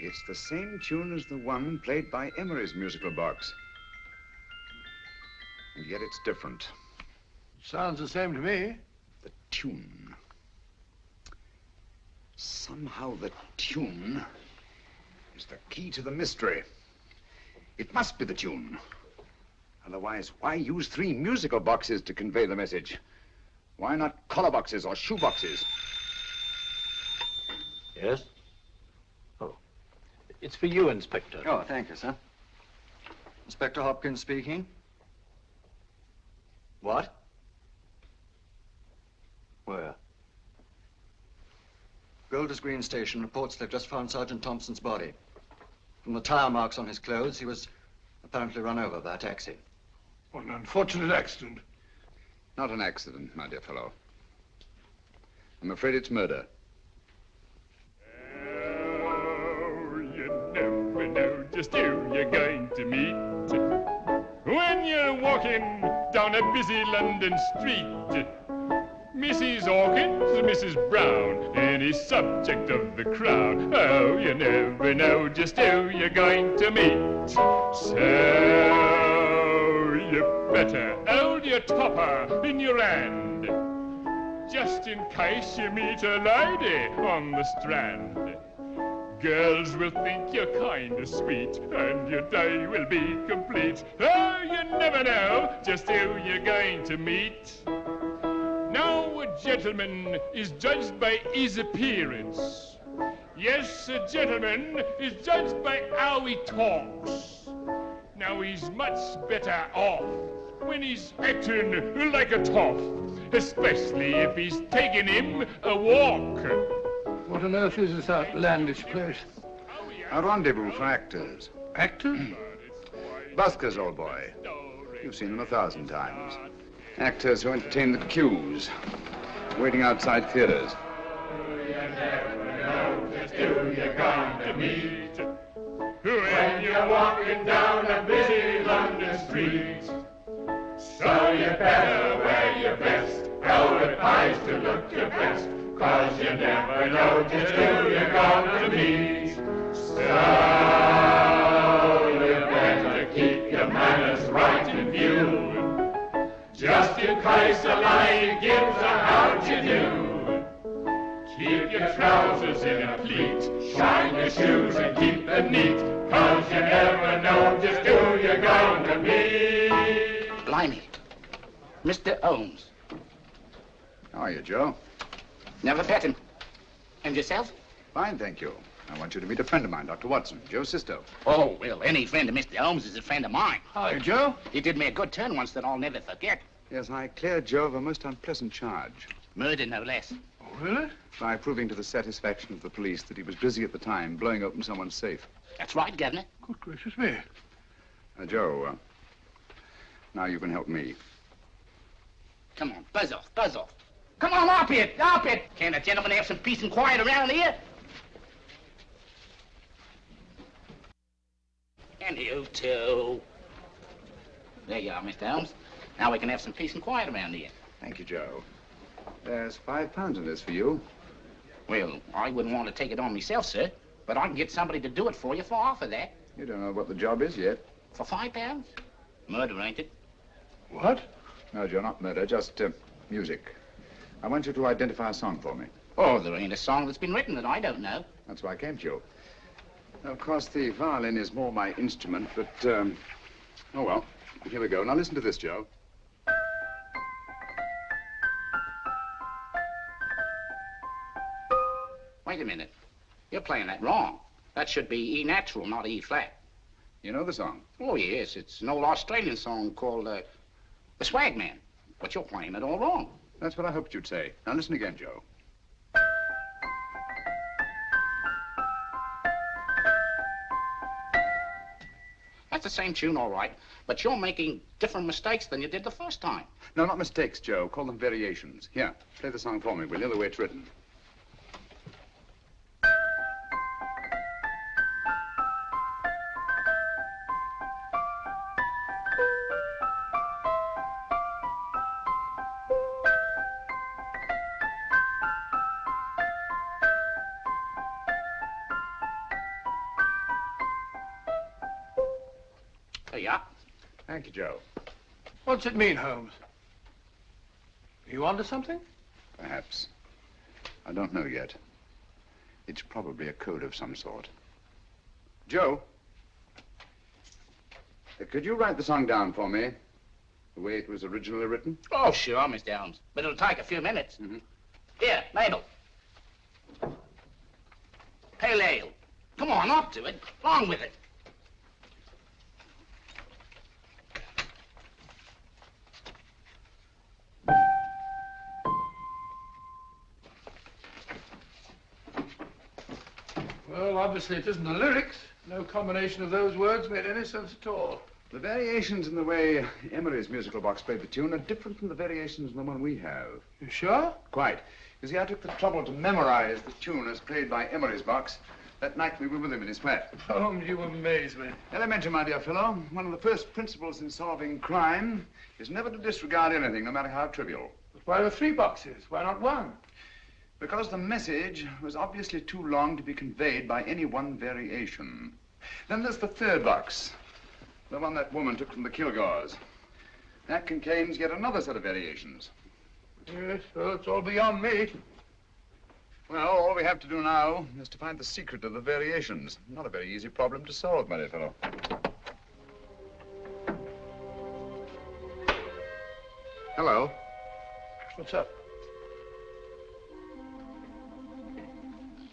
It's the same tune as the one played by Emery's musical box. And yet it's different. Sounds the same to me. The tune. Somehow the tune is the key to the mystery. It must be the tune. Otherwise, why use 3 musical boxes to convey the message? Why not collar boxes or shoe boxes? Yes? It's for you, Inspector. Oh, thank you, sir. Inspector Hopkins speaking. What? Where? Golders Green Station reports they've just found Sergeant Thompson's body. From the tire marks on his clothes, he was apparently run over by a taxi. What an unfortunate accident. Not an accident, my dear fellow. I'm afraid it's murder. Just who you're going to meet when you're walking down a busy London street. Mrs. Hawkins, Mrs. Brown, any subject of the crowd. Oh, you never know just who you're going to meet. So you better hold your topper in your hand, just in case you meet a lady on the Strand. Girls will think you're kind of sweet, and your day will be complete. Oh, you never know just who you're going to meet. Now, a gentleman is judged by his appearance. Yes, a gentleman is judged by how he talks. Now, he's much better off when he's acting like a toff, especially if he's taking him a walk. What on earth is this outlandish place? A rendezvous for actors. Actors? Buskers, old boy. You've seen them 1,000 times. Actors who entertain the queues, waiting outside theaters. You never know just who you're going to meet when you're walking down a busy London street. So you better wear your best velvet ties to look your best, 'cause you never know just who you're going to meet. So you better keep your manners right in view, just in case a lady gives a how'd you do. Keep your trousers in a pleat, shine your shoes and keep them neat, 'cause you never know just who you're going to meet. Blimey. Mr. Holmes. How are you, Joe? Never met him. And yourself? Fine, thank you. I want you to meet a friend of mine, Dr. Watson, Joe Sisto. Oh, well, any friend of Mr. Holmes is a friend of mine. Hi, Joe. He did me a good turn once that I'll never forget. Yes, I cleared Joe of a most unpleasant charge. Murder, no less. Oh, really? By proving to the satisfaction of the police that he was busy at the time blowing open someone's safe. That's right, Governor. Good gracious me. Joe, now you can help me. Come on, buzz off, buzz off. Come on, up it, up it. Can't a gentleman have some peace and quiet around here? And you too. There you are, Mr. Holmes. Now we can have some peace and quiet around here. Thank you, Joe. There's £5 in this for you. Well, I wouldn't want to take it on myself, sir, but I can get somebody to do it for you for half of that. You don't know what the job is yet. For £5? Murder, ain't it? What? No, Joe, not murder, just music. I want you to identify a song for me. Oh, there ain't a song that's been written that I don't know. That's why I came to you. Of course, the violin is more my instrument, but, oh, well, here we go. Now, listen to this, Joe. Wait a minute. You're playing that wrong. That should be E natural, not E flat. You know the song? Oh, yes. It's an old Australian song called, The Swag Man. But you're playing it all wrong. That's what I hoped you'd say. Now, listen again, Joe. That's the same tune, all right, but you're making different mistakes than you did the first time. No, not mistakes, Joe. Call them variations. Here, play the song for me, will you, the way it's written. There you are. Thank you, Joe. What's it mean, Holmes? Are you onto something? Perhaps. I don't know yet. It's probably a code of some sort. Joe, could you write the song down for me, the way it was originally written? Oh, sure, Mr. Holmes. But it'll take a few minutes. Here, Mabel. Pale ale. Come on, up to it. Along with it. Well, obviously it isn't the lyrics. No combination of those words made any sense at all. The variations in the way Emery's musical box played the tune are different from the variations in the one we have. You sure? Quite. You see, I took the trouble to memorize the tune as played by Emery's box that night we were with him in his flat. Holmes, you amaze me. Elementary, my dear fellow. One of the first principles in solving crime is never to disregard anything, no matter how trivial. But why are 3 boxes? Why not 1? Because the message was obviously too long to be conveyed by any one variation. Then there's the 3rd box, the one that woman took from the Kilgores. That contains yet another set of variations. Yes, well, it's all beyond me. Well, all we have to do now is to find the secret of the variations. Not a very easy problem to solve, my dear fellow. Hello. What's up?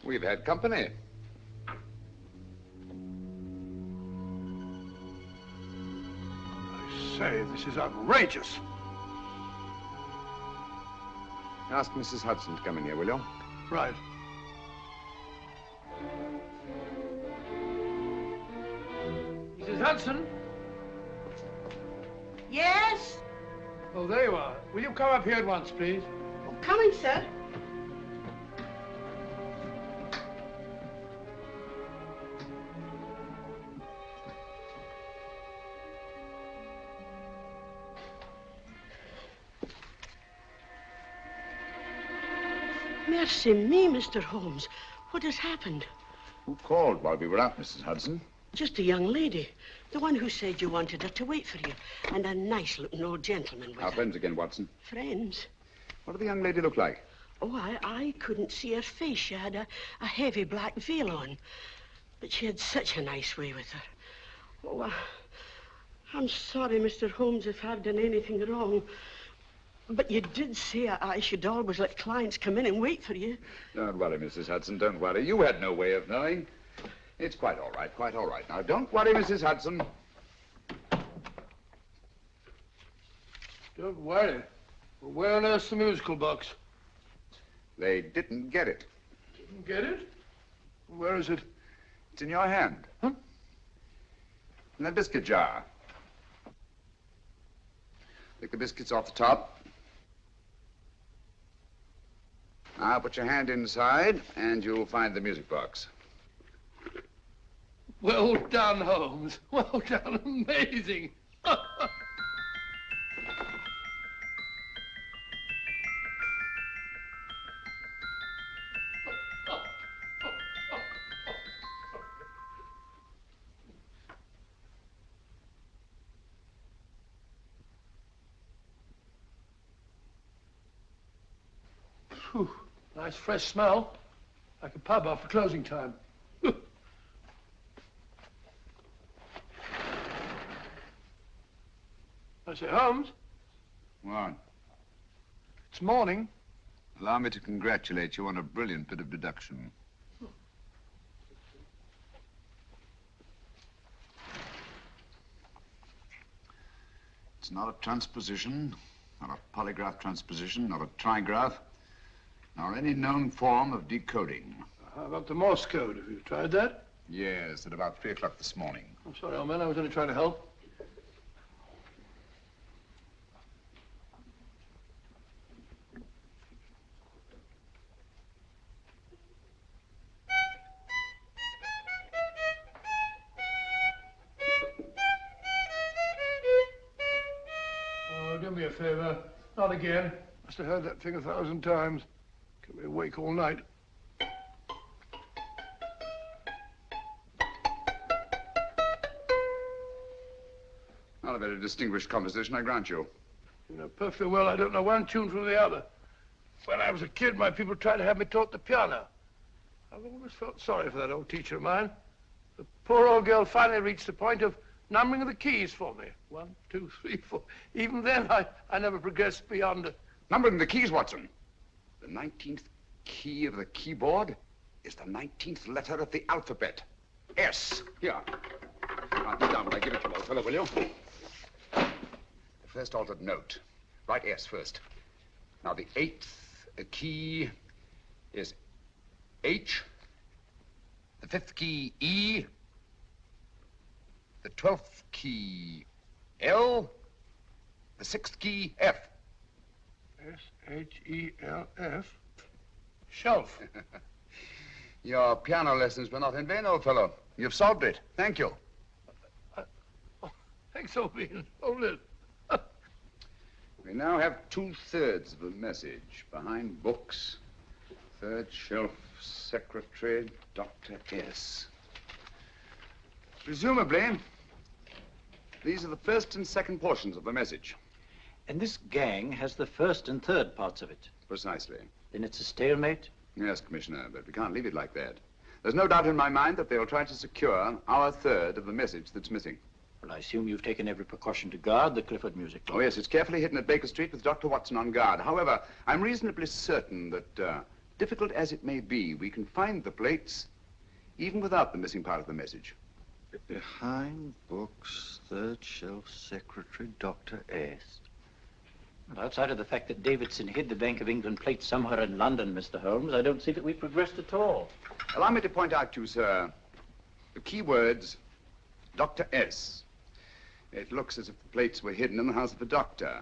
We've had company. I say, this is outrageous. Ask Mrs. Hudson to come in here, will you? Right. Hudson? Yes? Oh, there you are. Will you come up here at once, please? Oh, coming, sir. Mercy me, Mr. Holmes. What has happened? Who called while we were out, Mrs. Hudson? Just a young lady. The one who said you wanted her to wait for you. And a nice-looking old gentleman with Our her. friends again, Watson. Friends? What did the young lady look like? Oh, I couldn't see her face. She had a heavy black veil on. But she had such a nice way with her. Oh, I'm sorry, Mr. Holmes, if I've done anything wrong. But you did say I should always let clients come in and wait for you. Don't worry, Mrs. Hudson, don't worry. You had no way of knowing. It's quite all right, quite all right. Now, don't worry, Mrs. Hudson. Don't worry. Well, where on earth's the musical box? They didn't get it. Didn't get it? Where is it? It's in your hand. Huh? In that biscuit jar. Take the biscuits off the top. Now put your hand inside, and you'll find the music box. Well done, Holmes. Well done. Amazing. Whew. Nice fresh smell. Like a pub after closing time. I say, Holmes, What? it's morning. Allow me to congratulate you on a brilliant bit of deduction. It's not a transposition, not a polygraph transposition, not a trigraph, nor any known form of decoding. How about the Morse code? Have you tried that? Yes, at about 3 o'clock this morning. I'm sorry, old man. I was only trying to help. Oh, do me a favor. Not again. Must have heard that thing 1,000 times. Kept me awake all night. Not a very distinguished composition, I grant you. You know perfectly well I don't know one tune from the other. When I was a kid, my people tried to have me taught the piano. I've always felt sorry for that old teacher of mine. The poor old girl finally reached the point of numbering the keys for me. 1, 2, 3, 4. Even then, I never progressed beyond... Numbering the keys, Watson. The 19th key of the keyboard is the 19th letter of the alphabet. S. Here. Write it down when I give it to you, old fellow, will you? The first altered note. Write S first. Now, the 8th key is H. The 5th key, E. The 12th key, L. The 6th key, F. S-H-E-L-F. Shelf. Your piano lessons were not in vain, old fellow. You've solved it. Thank you. Thanks, old bean. Hold it. We now have 2/3 of the message. Behind books, third shelf, secretary, Dr. S. Presumably, these are the first and second portions of the message. And this gang has the first and third parts of it. Precisely. Then it's a stalemate? Yes, Commissioner, but we can't leave it like that. There's no doubt in my mind that they'll try to secure our third of the message that's missing. Well, I assume you've taken every precaution to guard the Clifford music box. Oh, yes, it's carefully hidden at Baker Street with Dr. Watson on guard. However, I'm reasonably certain that, difficult as it may be, we can find the plates even without the missing part of the message. Behind books, third shelf, secretary, Dr. S. Well, outside of the fact that Davidson hid the Bank of England plate somewhere in London, Mr. Holmes, I don't see that we've progressed at all. Allow me to point out to you, sir, the key words Dr. S. It looks as if the plates were hidden in the house of the doctor.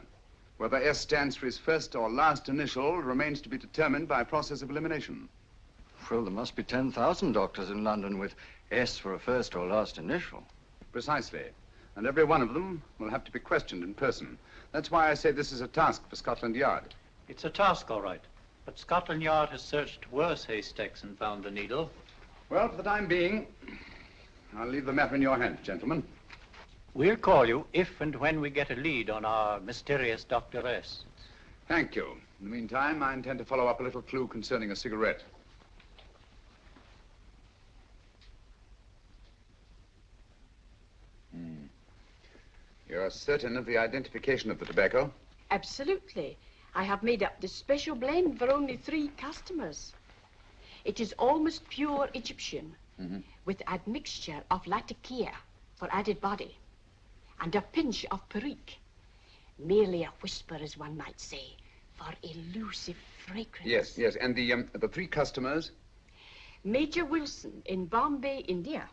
Whether S stands for his first or last initial remains to be determined by a process of elimination. Well, there must be 10,000 doctors in London with S for a first or last initial. Precisely. And every one of them will have to be questioned in person. That's why I say this is a task for Scotland Yard. It's a task, all right. But Scotland Yard has searched worse haystacks and found the needle. Well, for the time being, I'll leave the matter in your hands, gentlemen. We'll call you if and when we get a lead on our mysterious Dr. S. Thank you. In the meantime, I intend to follow up a little clue concerning a cigarette. You're certain of the identification of the tobacco? Absolutely. I have made up this special blend for only 3 customers. It is almost pure Egyptian, with admixture of latakia for added body, and a pinch of perique. Merely a whisper, as one might say, for elusive fragrance. Yes. And the 3 customers? Major Wilson in Bombay, India.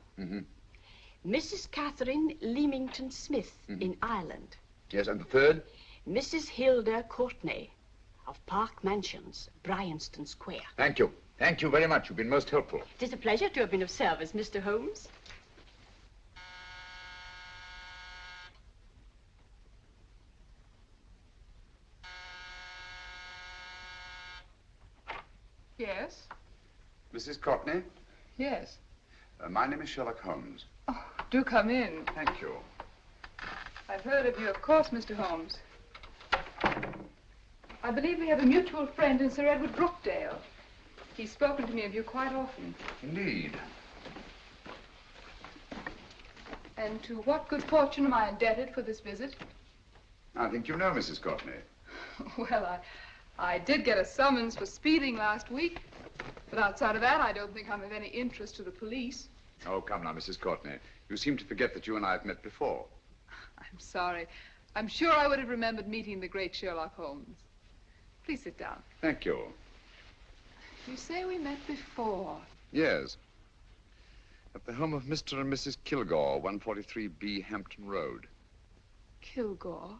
Mrs. Catherine Leamington Smith in Ireland. Yes, and the 3rd? Mrs. Hilda Courtney of Park Mansions, Bryanston Square. Thank you. Thank you very much. You've been most helpful. It is a pleasure to have been of service, Mr. Holmes. Yes? Mrs. Courtney? Yes. My name is Sherlock Holmes. Do come in. Thank you. I've heard of you, of course, Mr. Holmes. I believe we have a mutual friend in Sir Edward Brookdale. He's spoken to me of you quite often. Indeed. And to what good fortune am I indebted for this visit? I think you know Mrs. Courtney. Well, I did get a summons for speeding last week. But outside of that, I don't think I'm of any interest to the police. Oh, come now, Mrs. Courtney. You seem to forget that you and I have met before. I'm sorry. I'm sure I would have remembered meeting the great Sherlock Holmes. Please sit down. Thank you. You say we met before. Yes. At the home of Mr. and Mrs. Kilgore, 143B Hampton Road. Kilgore?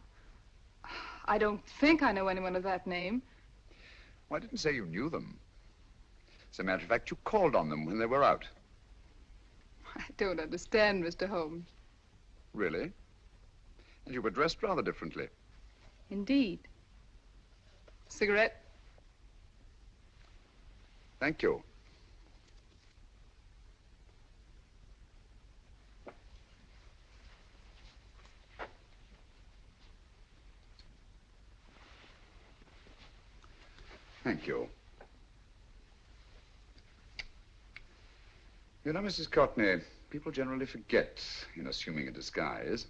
I don't think I know anyone of that name. Well, I didn't say you knew them. As a matter of fact, you called on them when they were out. I don't understand, Mr. Holmes. Really? And you were dressed rather differently. Indeed. Cigarette? Thank you. Thank you. You know, Mrs. Courtney, people generally forget in assuming a disguise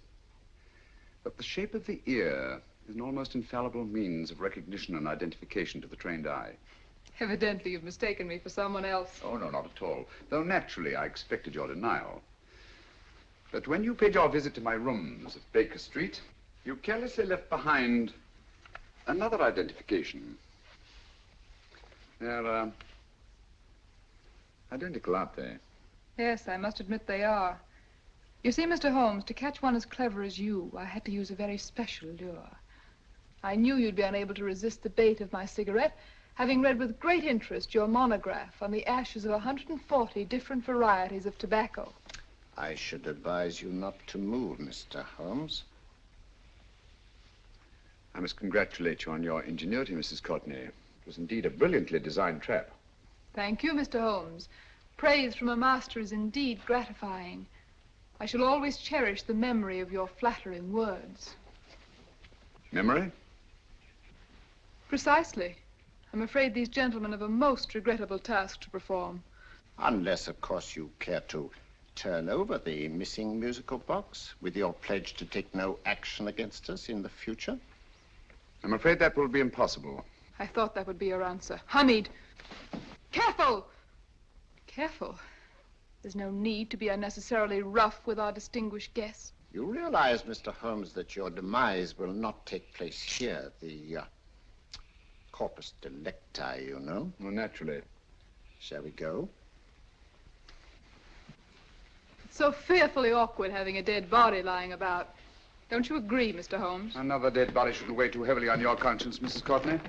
that the shape of the ear is an almost infallible means of recognition and identification to the trained eye. Evidently, you've mistaken me for someone else. Oh, no, not at all. Though naturally, I expected your denial. But when you paid your visit to my rooms at Baker Street, you carelessly left behind another identification. They're, identical, aren't they? Yes, I must admit they are. You see, Mr. Holmes, to catch one as clever as you, I had to use a very special lure. I knew you'd be unable to resist the bait of my cigarette, having read with great interest your monograph on the ashes of 140 different varieties of tobacco. I should advise you not to move, Mr. Holmes. I must congratulate you on your ingenuity, Mrs. Courtney. It was indeed a brilliantly designed trap. Thank you, Mr. Holmes. Praise from a master is indeed gratifying. I shall always cherish the memory of your flattering words. Memory? Precisely. I'm afraid these gentlemen have a most regrettable task to perform. Unless, of course, you care to turn over the missing musical box with your pledge to take no action against us in the future. I'm afraid that will be impossible. I thought that would be your answer. Hamid! Careful! Careful. There's no need to be unnecessarily rough with our distinguished guest. You realize, Mr. Holmes, that your demise will not take place here. The corpus delicti, you know. Well, naturally. Shall we go? It So fearfully awkward having a dead body lying about. Don't you agree, Mr. Holmes? Another dead body shouldn't weigh too heavily on your conscience, Mrs. Courtney.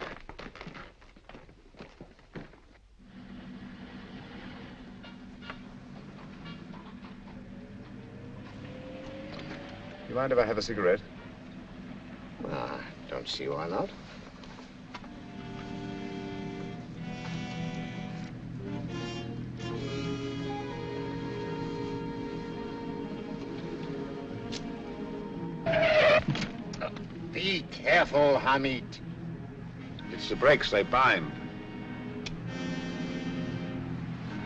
You mind if I have a cigarette? Ah, don't see why not. Be careful, Hamid. It's the brakes, they bind.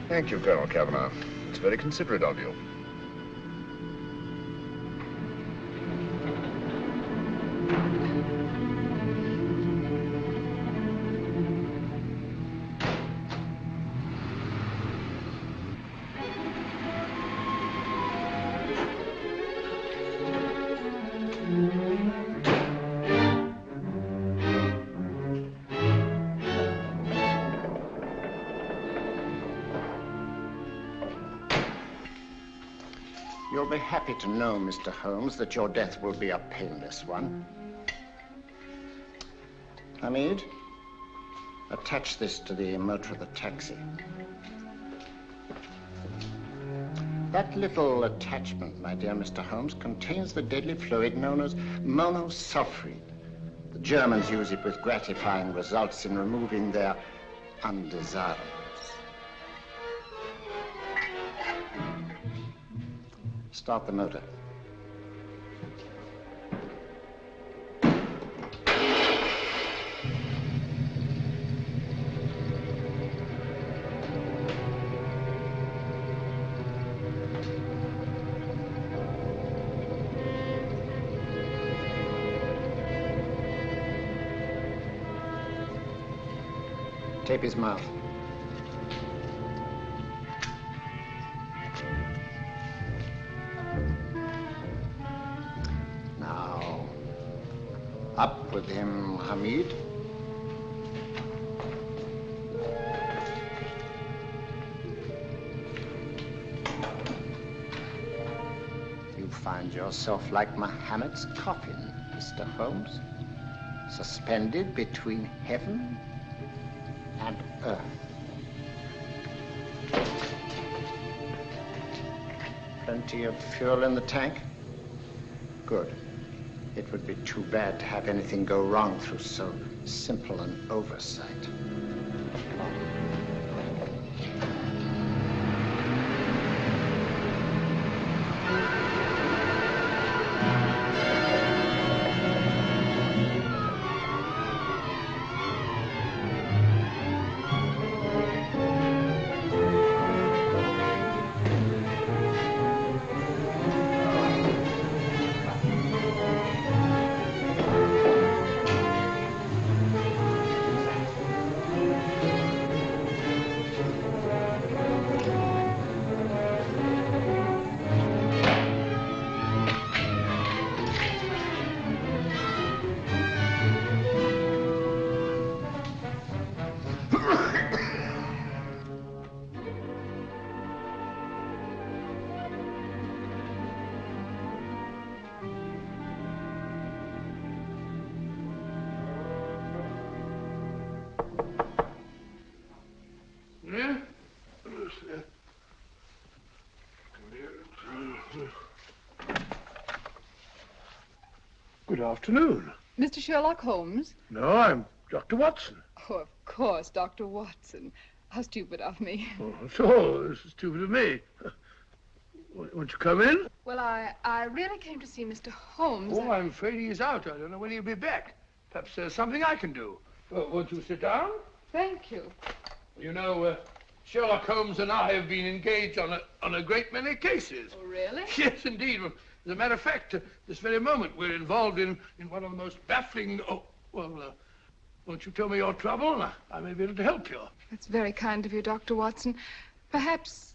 Thank you, Colonel Cavanaugh. It's very considerate of you. You'll be happy to know, Mr. Holmes, that your death will be a painless one. Hamid, attach this to the motor of the taxi. That little attachment, my dear Mr. Holmes, contains the deadly fluid known as monosulfide. The Germans use it with gratifying results in removing their undesirables. Start the motor. Tape his mouth. Now, up with him, Hamid. You find yourself like Muhammad's coffin, Mr. Holmes, suspended between heaven and earth. Plenty of fuel in the tank? Good. It would be too bad to have anything go wrong through so simple an oversight. Yeah? Good afternoon. Mr. Sherlock Holmes? No, I'm Dr. Watson. Oh, of course, Dr. Watson. How stupid of me. Oh, so this is stupid of me. Won't you come in? Well, I really came to see Mr. Holmes. Oh, I'm afraid he's out. I don't know when he'll be back. Perhaps there's something I can do. Won't you sit down? Thank you. You know, Sherlock Holmes and I have been engaged on a great many cases. Oh, really? Yes, indeed. As a matter of fact, this very moment, we're involved in one of the most baffling... Oh, well, won't you tell me your trouble, and I may be able to help you. That's very kind of you, Dr. Watson. Perhaps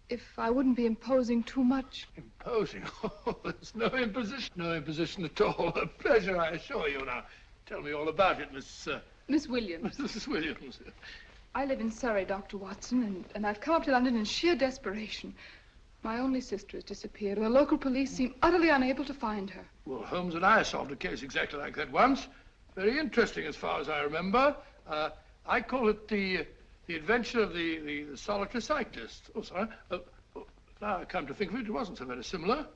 if I wouldn't be imposing too much. Imposing? Oh, there's no imposition. No imposition at all. A pleasure, I assure you. Now, tell me all about it, Miss Williams. Mrs. Williams. I live in Surrey, Dr. Watson, and I've come up to London in sheer desperation. My only sister has disappeared, and the local police seem utterly unable to find her. Well, Holmes and I solved a case exactly like that once. Very interesting as far as I remember. I call it the adventure of the solitary cyclist. Oh, sorry. Now I come to think of it, it wasn't so very similar.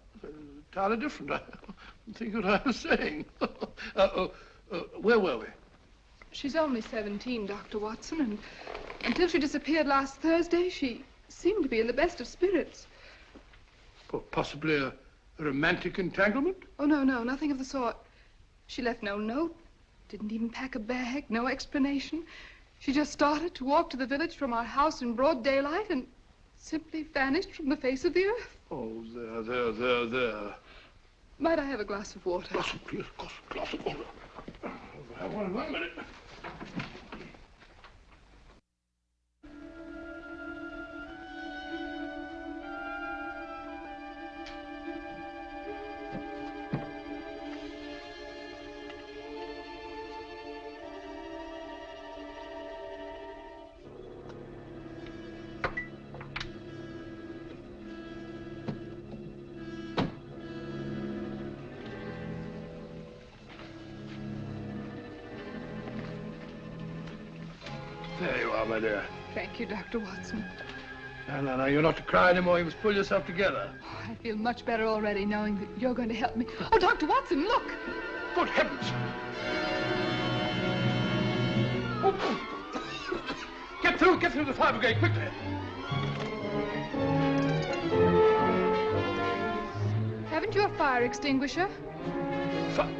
Entirely different. I don't think what I was saying. Where were we? She's only 17, Dr. Watson, and until she disappeared last Thursday, she seemed to be in the best of spirits. Well, possibly a romantic entanglement? Oh, no, nothing of the sort. She left no note, didn't even pack a bag, no explanation. She just started to walk to the village from our house in broad daylight and simply vanished from the face of the earth. Oh, there. Might I have a glass of water? Glass of water. Have one in 1 minute. There you are, my dear. Thank you, Dr. Watson. No, you're not to cry anymore. You must pull yourself together. I feel much better already knowing that you're going to help me. Oh, Dr. Watson, look! Good heavens! Get through the fire brigade, quickly! Haven't you a fire extinguisher?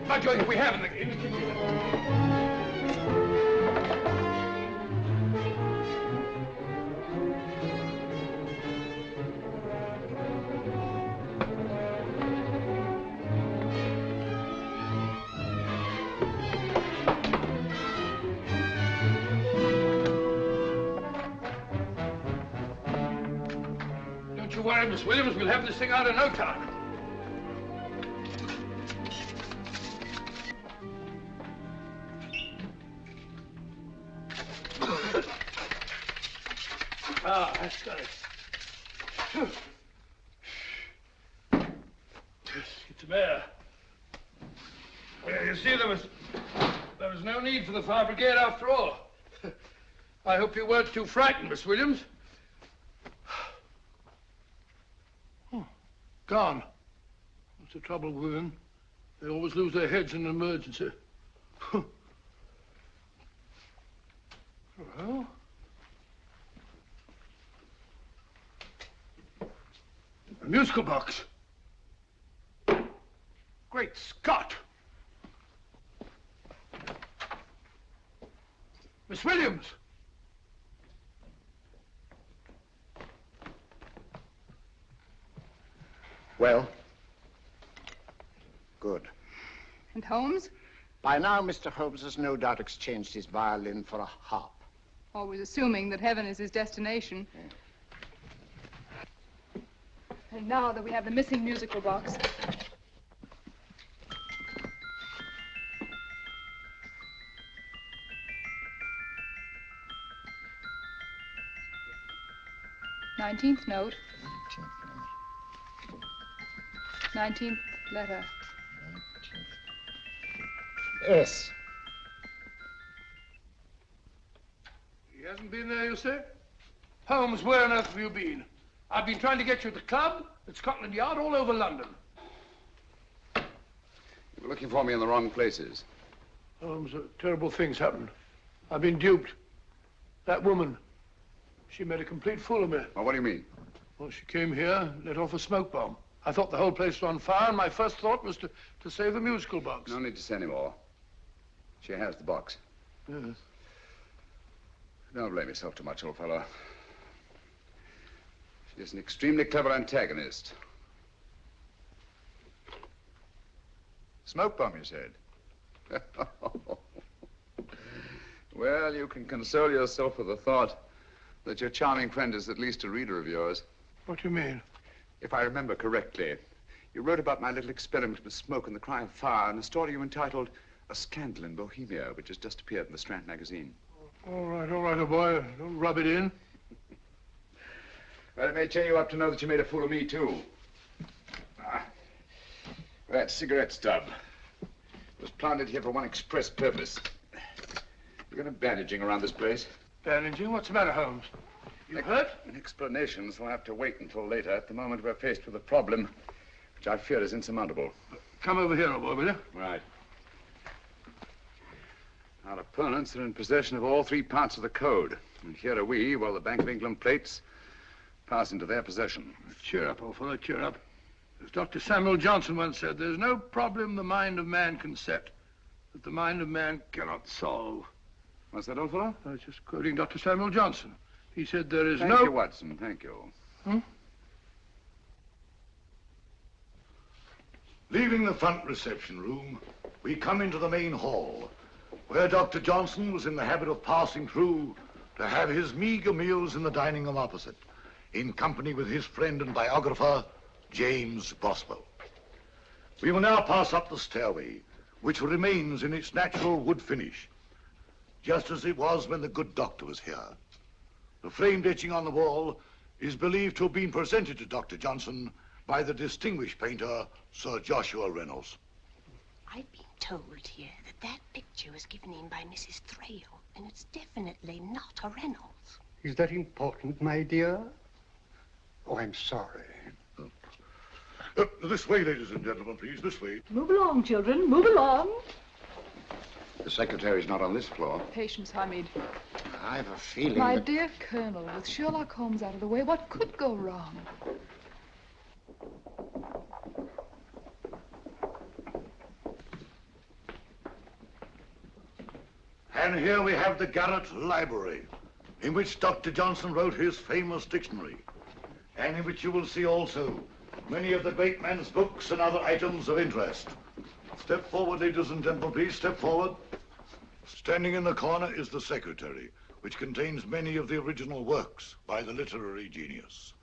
By George, we have in the kitchen. Don't you worry, Miss Williams. We'll have this thing out in no time. That's got it. Get some air. Well, you see, there was no need for the fire brigade after all. I hope you weren't too frightened, Miss Williams. Oh, gone. What's the trouble with women? They always lose their heads in an emergency. Well... a musical box. Great Scott! Miss Williams! Well? Good. And Holmes? By now, Mr. Holmes has no doubt exchanged his violin for a harp. Always assuming that heaven is his destination. And now that we have the missing musical box. Nineteenth note. 19th letter. Yes. He hasn't been there, you say? Holmes, where on earth have you been? I've been trying to get you at the club, at Scotland Yard, all over London. You were looking for me in the wrong places. Holmes, terrible things happened. I've been duped. That woman, she made a complete fool of me. Well, what do you mean? Well, she came here, let off a smoke bomb. I thought the whole place was on fire, and my first thought was to save the musical box. No need to say any more. She has the box. Yes. Don't blame yourself too much, old fellow. She's an extremely clever antagonist. Smoke bomb, you said? Well, you can console yourself with the thought that your charming friend is at least a reader of yours. What do you mean? If I remember correctly, you wrote about my little experiment with smoke and the cry of fire in a story you entitled A Scandal in Bohemia, which has just appeared in the Strand magazine. All right, old boy. Don't rub it in. Well, it may cheer you up to know that you made a fool of me, too. That cigarette stub was planted here for one express purpose. You got any bandaging around this place? Bandaging? What's the matter, Holmes? You hurt? Explanations will have to wait until later. At the moment, we're faced with a problem which I fear is insurmountable. Come over here, old boy, will you? Right. Our opponents are in possession of all three parts of the code. And here are we, while the Bank of England plates pass into their possession. Cheer up, old fellow, cheer up. As Dr. Samuel Johnson once said, there's no problem the mind of man can set that the mind of man cannot solve. What's that, old fellow? I was just quoting Dr. Samuel Johnson. He said there is Thank you, Watson. Thank you. Leaving the front reception room, we come into the main hall, where Dr. Johnson was in the habit of passing through to have his meager meals in the dining room opposite, in company with his friend and biographer, James Boswell. We will now pass up the stairway, which remains in its natural wood finish, just as it was when the good doctor was here. The framed etching on the wall is believed to have been presented to Dr. Johnson by the distinguished painter, Sir Joshua Reynolds. I've been told here that that picture was given in by Mrs. Thrale, and it's definitely not a Reynolds. Is that important, my dear? Oh, I'm sorry. This way, ladies and gentlemen, please, this way. Move along, children, move along. The secretary's not on this floor. Patience, Hamid. I have a feeling My that... dear Colonel, with Sherlock Holmes out of the way, what could go wrong? And here we have the Garrett Library, in which Dr. Johnson wrote his famous dictionary, and in which you will see also many of the great man's books and other items of interest. Step forward, ladies and gentlemen, please, step forward. Standing in the corner is the secretary, which contains many of the original works by the literary genius.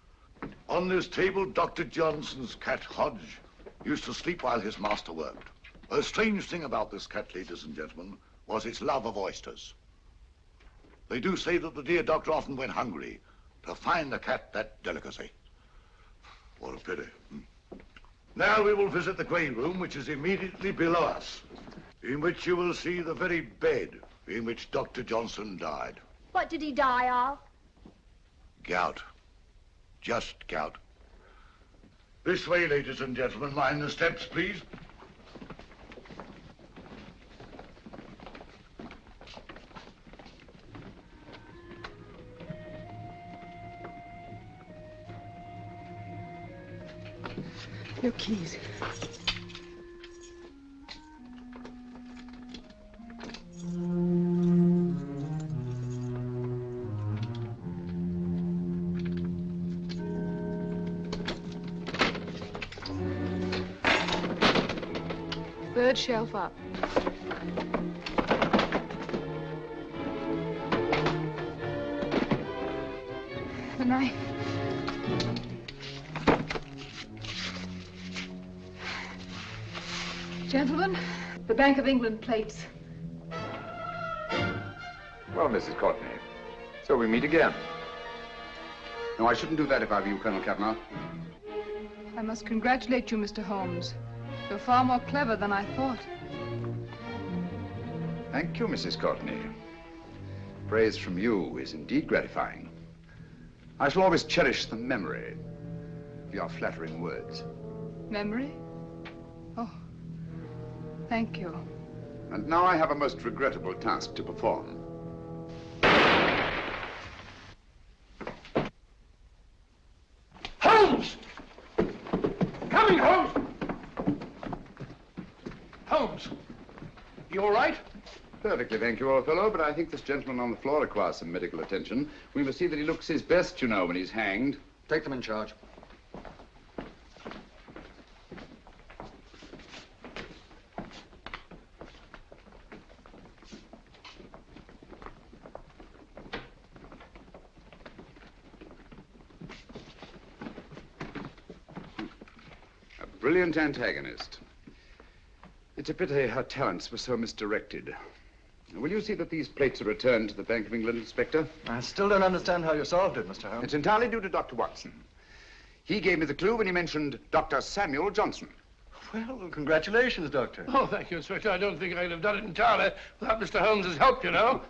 On this table, Dr. Johnson's cat, Hodge, used to sleep while his master worked. A strange thing about this cat, ladies and gentlemen, was its love of oysters. They do say that the dear doctor often went hungry to find the cat that delicacy. What a pity. Now we will visit the grey room, which is immediately below us, in which you will see the very bed in which Dr. Johnson died. What did he die of? Gout. Just gout. This way, ladies and gentlemen. Mind the steps, please. Your keys. Third shelf up. The knife. Gentlemen, the Bank of England plates. Well, Mrs. Courtney, so we meet again. No, I shouldn't do that if I were you, Colonel Cavanaugh. I must congratulate you, Mr. Holmes. You're far more clever than I thought. Thank you, Mrs. Courtney. Praise from you is indeed gratifying. I shall always cherish the memory of your flattering words. Memory? Oh, thank you. And now I have a most regrettable task to perform. Holmes! Coming, Holmes! Holmes, you all right? Perfectly, thank you, old fellow, but I think this gentleman on the floor requires some medical attention. We must see that he looks his best, you know, when he's hanged. Take them in charge. A brilliant antagonist. It's a pity her talents were so misdirected. Will you see that these plates are returned to the Bank of England, Inspector? I still don't understand how you solved it, Mr. Holmes. It's entirely due to Dr. Watson. He gave me the clue when he mentioned Dr. Samuel Johnson. Well, congratulations, Doctor. Oh, thank you, Inspector. I don't think I could have done it entirely without Mr. Holmes's help, you know.